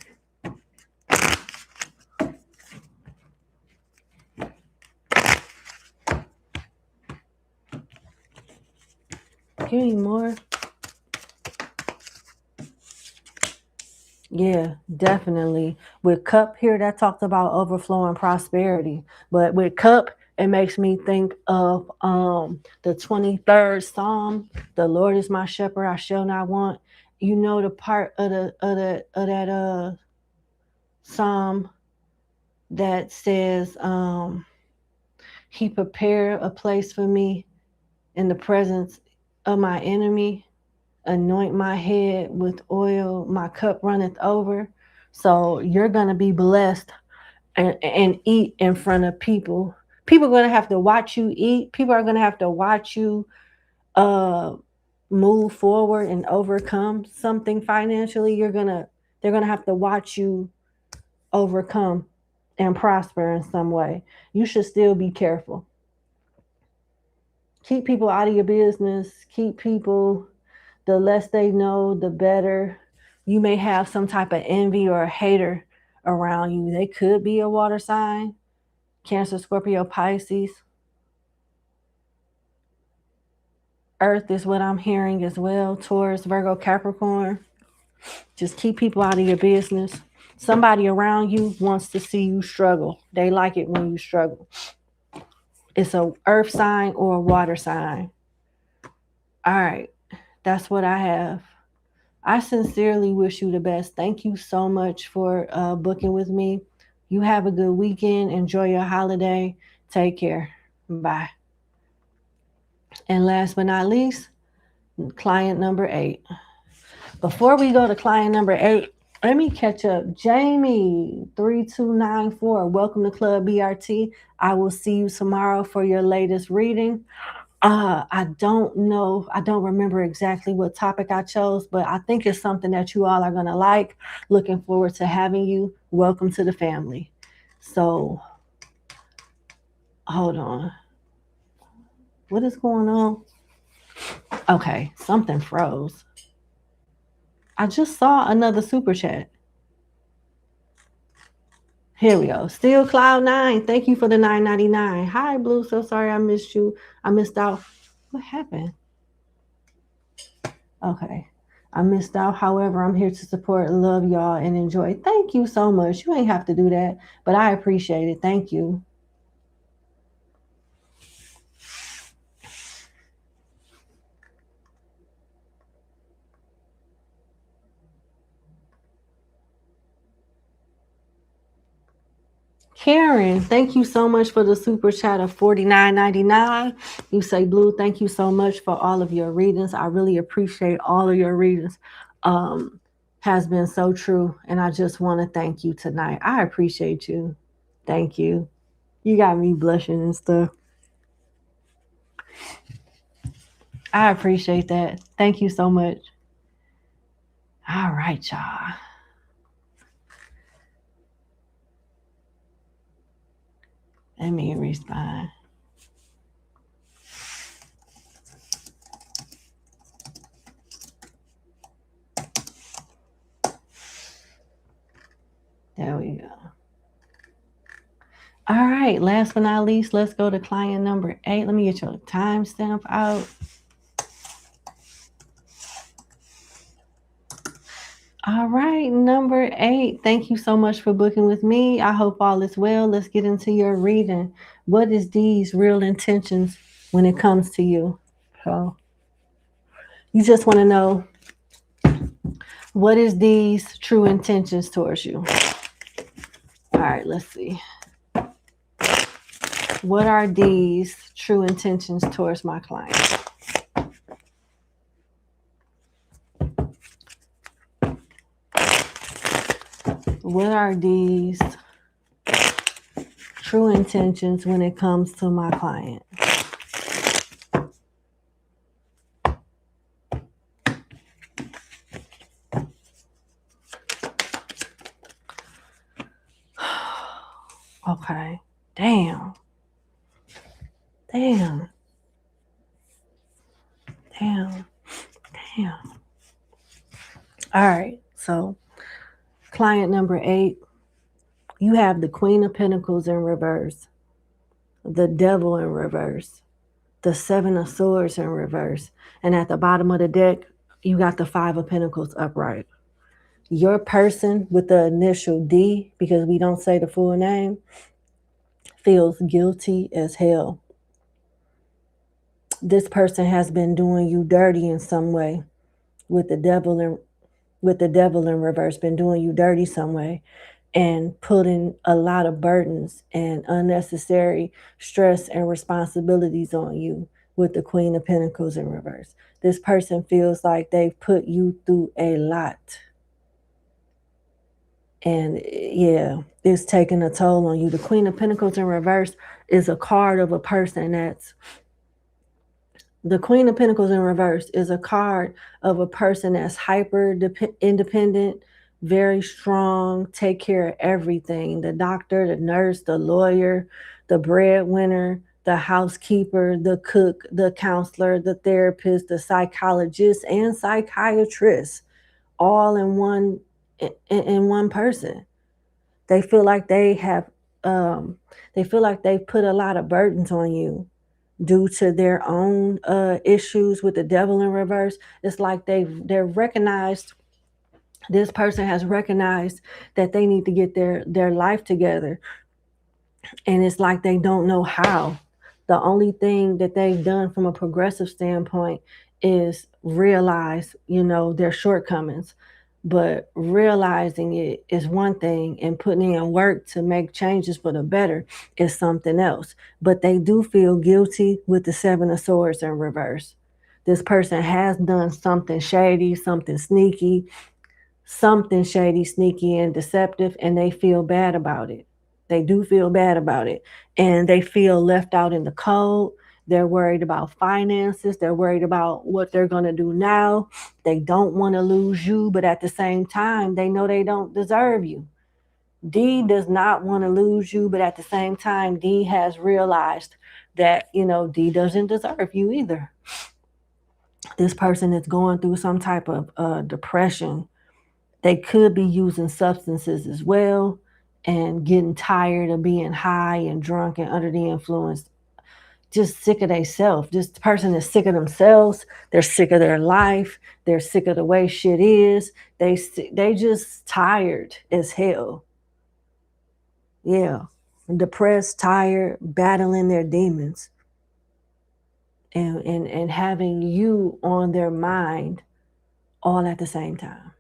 Give me more. Yeah, definitely. With Cup here, that talked about overflowing prosperity. But with Cup, it makes me think of the 23rd Psalm. The Lord is my shepherd, I shall not want. You know the part of that Psalm that says, He prepared a place for me in the presence of my enemy. Anoint my head with oil, my cup runneth over. So you're going to be blessed and eat in front of people. People are going to have to watch you eat. People are going to have to watch you move forward and overcome something financially. They're going to have to watch you overcome and prosper in some way. You should still be careful. Keep people out of your business. Keep people, the less they know, the better. You may have some type of envy or a hater around you. They could be a water sign, Cancer, Scorpio, Pisces. Earth is what I'm hearing as well. Taurus, Virgo, Capricorn. Just keep people out of your business. Somebody around you wants to see you struggle. They like it when you struggle. It's a earth sign or a water sign. All right. That's what I have. I sincerely wish you the best. Thank you so much for booking with me. You have a good weekend. Enjoy your holiday. Take care. Bye. And last but not least, client number 8. Before we go to client number 8, let me catch up. Jamie, 3294. Welcome to Club BRT. I will see you tomorrow for your latest reading. I don't know. I don't remember exactly what topic I chose, but I think it's something that you all are going to like. Looking forward to having you. Welcome to the family. So, hold on. What is going on? Okay, something froze. I just saw another super chat. Here we go. Still Cloud9. Thank you for the $9.99. Hi, Blue. So sorry I missed you. I missed out. What happened? Okay. I missed out. However, I'm here to support, love y'all, and enjoy. Thank you so much. You ain't have to do that, but I appreciate it. Thank you. Karen, thank you so much for the super chat of $49.99. You say, Blue, thank you so much for all of your readings. I really appreciate all of your readings. Has been so true, and I just want to thank you tonight. I appreciate you. Thank you. You got me blushing and stuff. I appreciate that. Thank you so much. All right, y'all. Let me respond. There we go. All right, last but not least, let's go to client number 8. Let me get your timestamp out. All right, number 8. Thank you so much for booking with me. I hope all is well. Let's get into your reading. What is D's real intentions when it comes to you? So you just want to know, what is D's true intentions towards you? All right, let's see. What are D's true intentions towards my client? What are D's true intentions when it comes to my client? Okay. Damn. All right. So, client number 8, you have the Queen of Pentacles in reverse, the Devil in reverse, the 7 of Swords in reverse, and at the bottom of the deck, you got the 5 of Pentacles upright. Your person with the initial D, because we don't say the full name, feels guilty as hell. This person has been doing you dirty in some way, with the devil in reverse, been doing you dirty some way, and putting a lot of burdens and unnecessary stress and responsibilities on you with the Queen of Pentacles in reverse. This person feels like they've put you through a lot. And yeah, it's taking a toll on you. The Queen of Pentacles in reverse is a card of a person that's The Queen of Pentacles in reverse is a card of a person that's hyper independent, very strong, take care of everything. The doctor, the nurse, the lawyer, the breadwinner, the housekeeper, the cook, the counselor, the therapist, the psychologist, and psychiatrist, all in one person. They feel like they've put a lot of burdens on you due to their own issues with the devil in reverse. It's like they're recognized, this person has recognized that they need to get their life together. And it's like they don't know how. The only thing that they've done from a progressive standpoint is realize, their shortcomings. But realizing it is one thing, and putting in work to make changes for the better is something else. But they do feel guilty with the 7 of Swords in reverse. This person has done something shady, something sneaky and deceptive, and they feel bad about it. They do feel bad about it. And they feel left out in the cold. They're worried about finances. They're worried about what they're going to do now. They don't want to lose you, but at the same time, they know they don't deserve you. D does not want to lose you, but at the same time, D has realized that, D doesn't deserve you either. This person is going through some type of depression. They could be using substances as well and getting tired of being high and drunk and under the influence, just sick of themselves. This person is sick of themselves. They're sick of their life. They're sick of the way shit is. They just tired as hell. Yeah. Depressed, tired, battling their demons. And having you on their mind all at the same time.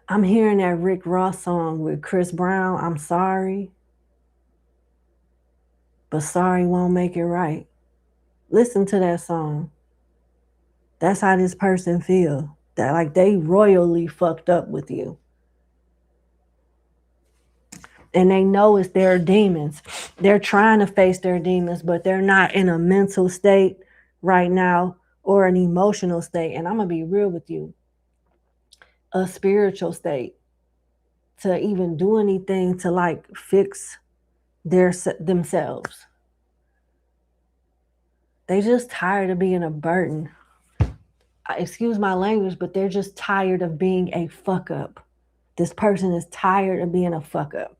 I'm hearing that Rick Ross song with Chris Brown, I'm sorry, but sorry won't make it right. Listen to that song. That's how this person feel. That like they royally fucked up with you. And they know it's their demons. They're trying to face their demons, but they're not in a mental state right now or an emotional state. And I'm going to be real with you, a spiritual state to even do anything to like fix themselves. They just tired of being a burden. Excuse my language, but they're just tired of being a fuck up. This person is tired of being a fuck up.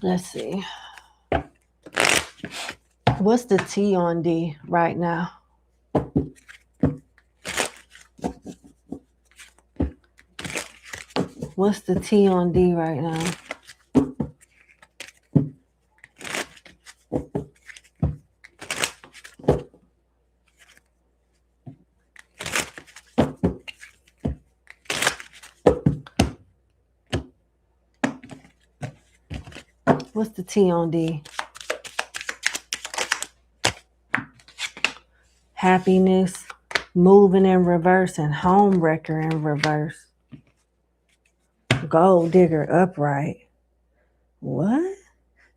Let's see. What's the T on D right now? What's the T on D right now? What's the T on D? Happiness, moving in reverse, and home wrecker in reverse. Gold digger upright. What?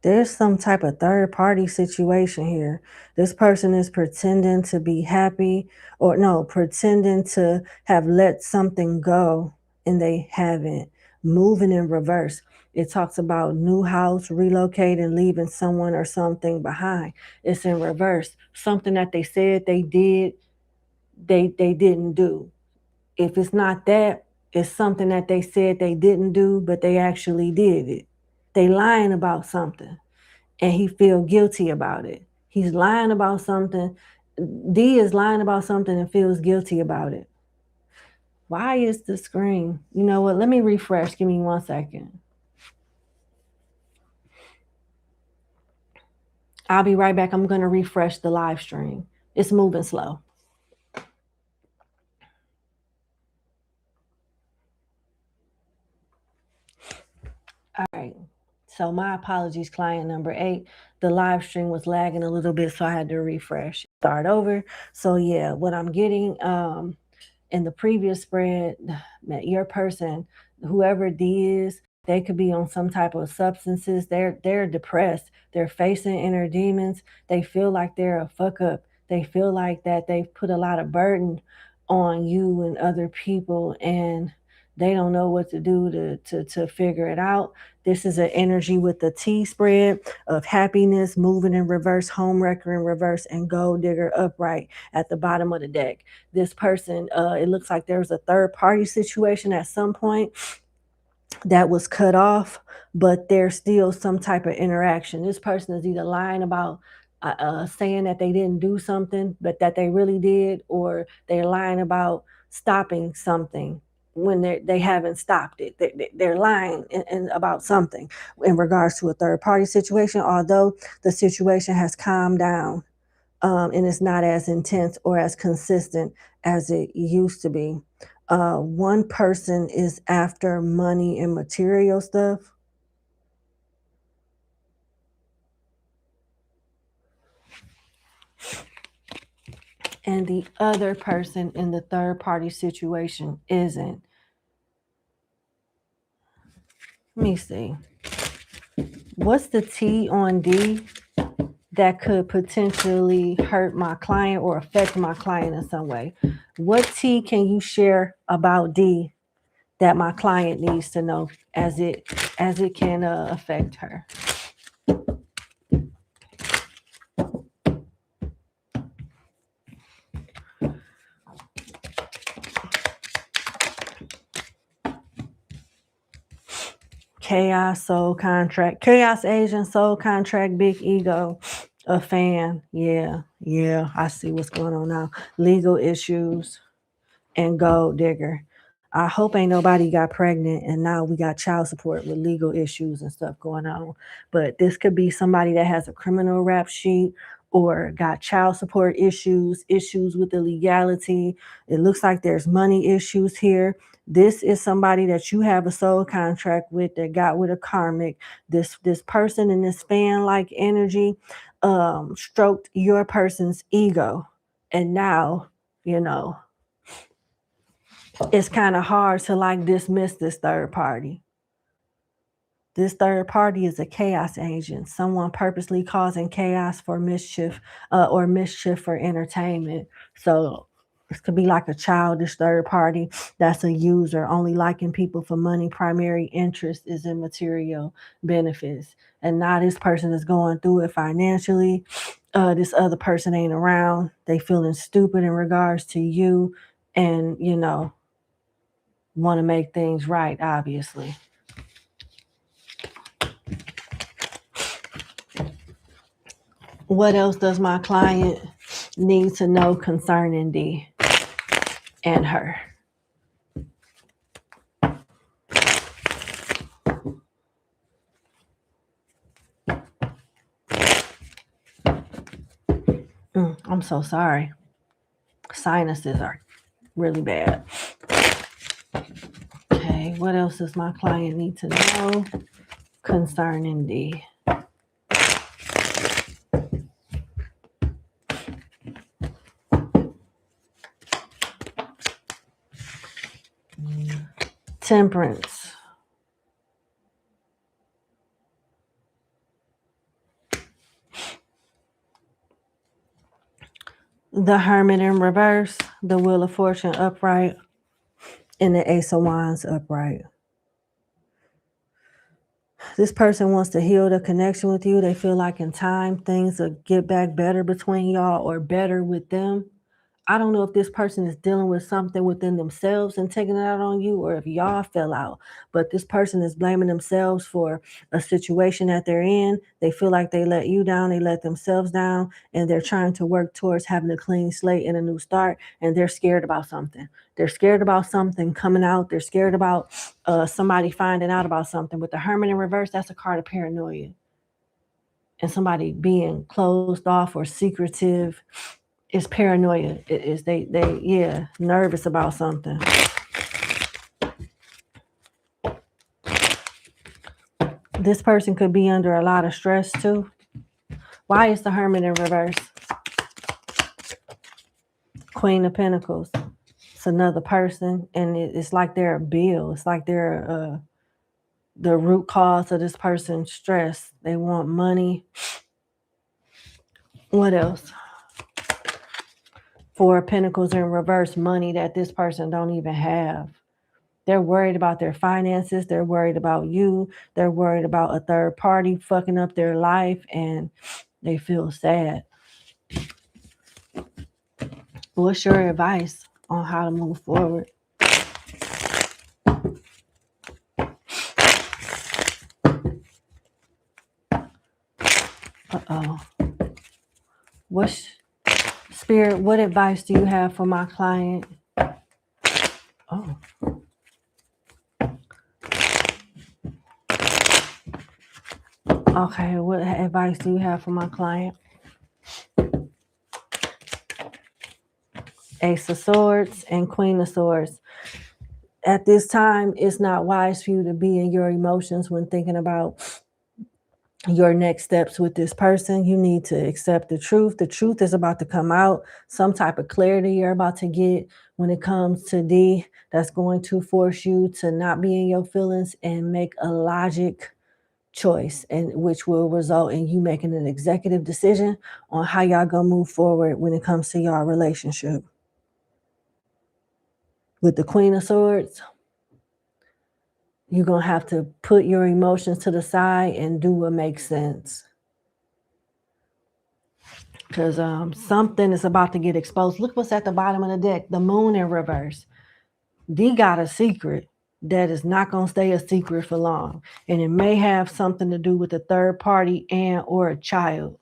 There's some type of third party situation here. This person is pretending to be happy, or no, pretending to have let something go and they haven't. Moving in reverse. It talks about new house, relocating, leaving someone or something behind. It's in reverse. Something that they said they did, they didn't do. If it's not that, it's something that they said they didn't do, but they actually did it. They lying about something and he feel guilty about it. He's lying about something. D is lying about something and feels guilty about it. Why is the screen? You know what? Let me refresh. Give me 1 second. I'll be right back. I'm going to refresh the live stream. It's moving slow. All right. So my apologies, client number 8. The live stream was lagging a little bit, so I had to refresh. Start over. So yeah, what I'm getting in the previous spread, your person, whoever D is, they could be on some type of substances. They're depressed. They're facing inner demons. They feel like they're a fuck up. They feel like that they've put a lot of burden on you and other people, and they don't know what to do to figure it out. This is an energy with the T spread of happiness, moving in reverse, home wrecker in reverse, and gold digger upright at the bottom of the deck. This person, it looks like there was a third party situation at some point that was cut off, but there's still some type of interaction. This person is either lying about saying that they didn't do something, but that they really did, or they're lying about stopping something when they haven't stopped it. They're lying about something in regards to a third party situation, although the situation has calmed down. And it's not as intense or as consistent as it used to be. One person is after money and material stuff. And the other person in the third party situation isn't. Let me see. What's the T on D that could potentially hurt my client or affect my client in some way? What T can you share about D that my client needs to know as it can affect her? Chaos soul contract, chaos agent soul contract, big ego, a fan. Yeah, I see what's going on now. Legal issues and gold digger. I hope ain't nobody got pregnant and now we got child support with legal issues and stuff going on. But this could be somebody that has a criminal rap sheet, or got child support issues, issues with the legality. It looks like there's money issues here. This is somebody that you have a soul contract with that got with a karmic. This person in this fan-like energy stroked your person's ego. And now, you know, it's kind of hard to like dismiss this third party. This third party is a chaos agent, someone purposely causing chaos for mischief or mischief for entertainment. So this could be like a childish third party that's a user, only liking people for money. Primary interest is in material benefits. And now this person is going through it financially. This other person ain't around. They feeling stupid in regards to you and, you know, want to make things right, obviously. What else does my client need to know concerning D and her? I'm so sorry. Sinuses are really bad. Okay, what else does my client need to know concerning D? Temperance. The Hermit in reverse, the Wheel of Fortune upright, and the Ace of Wands upright. This person wants to heal the connection with you. They feel like in time things will get back better between y'all or better with them. I don't know if this person is dealing with something within themselves and taking it out on you, or if y'all fell out. But this person is blaming themselves for a situation that they're in. They feel like they let you down, they let themselves down, and they're trying to work towards having a clean slate and a new start, and they're scared about something. They're scared about something coming out. They're scared about somebody finding out about something. With the Hermit in reverse, that's a card of paranoia. And somebody being closed off or secretive. It's paranoia. It is they nervous about something. This person could be under a lot of stress too. Why is the Hermit in reverse? Queen of Pentacles. It's another person, and it's like they're a bill. It's like they're the root cause of this person's stress. They want money. What else? Four of Pentacles in reverse, money that this person don't even have. They're worried about their finances. They're worried about you. They're worried about a third party fucking up their life, and they feel sad. What's your advice on how to move forward? Uh-oh. Spirit, what advice do you have for my client? Oh. Okay, what advice do you have for my client? Ace of Swords and Queen of Swords. At this time, it's not wise for you to be in your emotions when thinking about your next steps with this person. You need to accept the truth. The truth is about to come out. Some type of clarity you're about to get when it comes to D that's going to force you to not be in your feelings and make a logic choice, and which will result in you making an executive decision on how y'all gonna move forward when it comes to y'all relationship. With the Queen of Swords, you're going to have to put your emotions to the side and do what makes sense. Because something is about to get exposed. Look what's at the bottom of the deck. The Moon in reverse. D got a secret that is not going to stay a secret for long. And it may have something to do with a third party and or a child.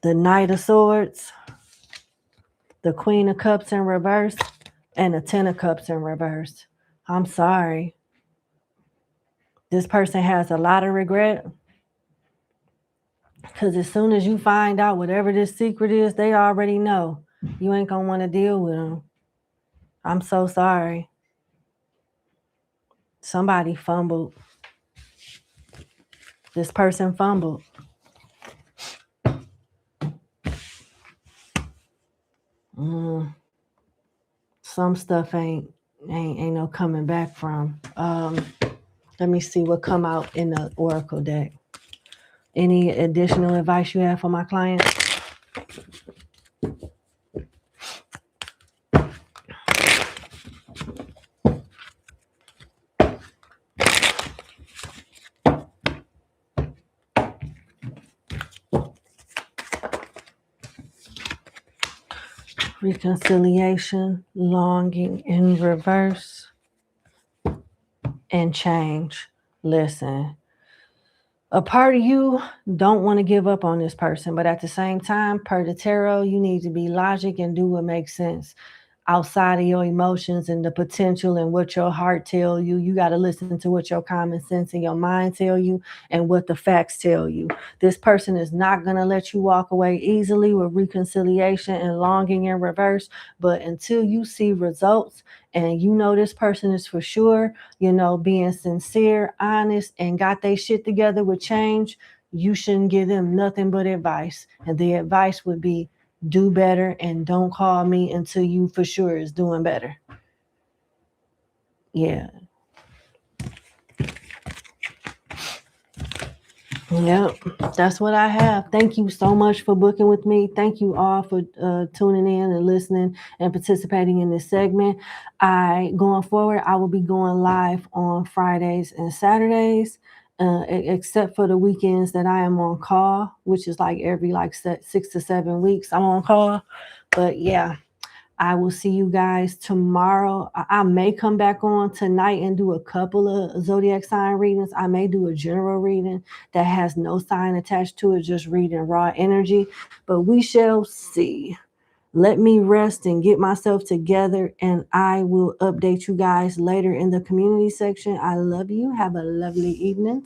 The Knight of Swords. The Queen of Cups in reverse. And the Ten of Cups in reverse. I'm sorry. This person has a lot of regret. Because as soon as you find out whatever this secret is, they already know. You ain't going to want to deal with them. I'm so sorry. Somebody fumbled. This person fumbled. Some stuff ain't no coming back from. Let me see what come out in the Oracle deck. Any additional advice you have for my client? Reconciliation, longing in reverse, and change. Listen, a part of you don't want to give up on this person, but at the same time, per the tarot, you need to be logic and do what makes sense. Outside of your emotions and the potential and what your heart tell you, you got to listen to what your common sense and your mind tell you and what the facts tell you. This person is not going to let you walk away easily with reconciliation and longing in reverse, but until you see results and you know this person is for sure, being sincere, honest, and got their shit together with change, you shouldn't give them nothing but advice. And the advice would be, do better and don't call me until you for sure is doing better. Yeah. Yep, that's what I have. Thank you so much for booking with me. Thank you all for tuning in and listening and participating in this segment. Going forward, I will be going live on Fridays and Saturdays, except for the weekends that I am on call, which is like every 6 to 7 weeks I'm on call. But yeah, I will see you guys tomorrow. I may come back on tonight and do a couple of zodiac sign readings. I may do a general reading that has no sign attached to it, just reading raw energy. But we shall see. Let me rest and get myself together, and I will update you guys later in the community section. I love you. Have a lovely evening.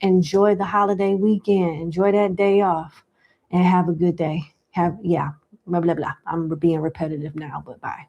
Enjoy the holiday weekend. Enjoy that day off, and have a good day. Blah, blah, blah. I'm being repetitive now, but bye.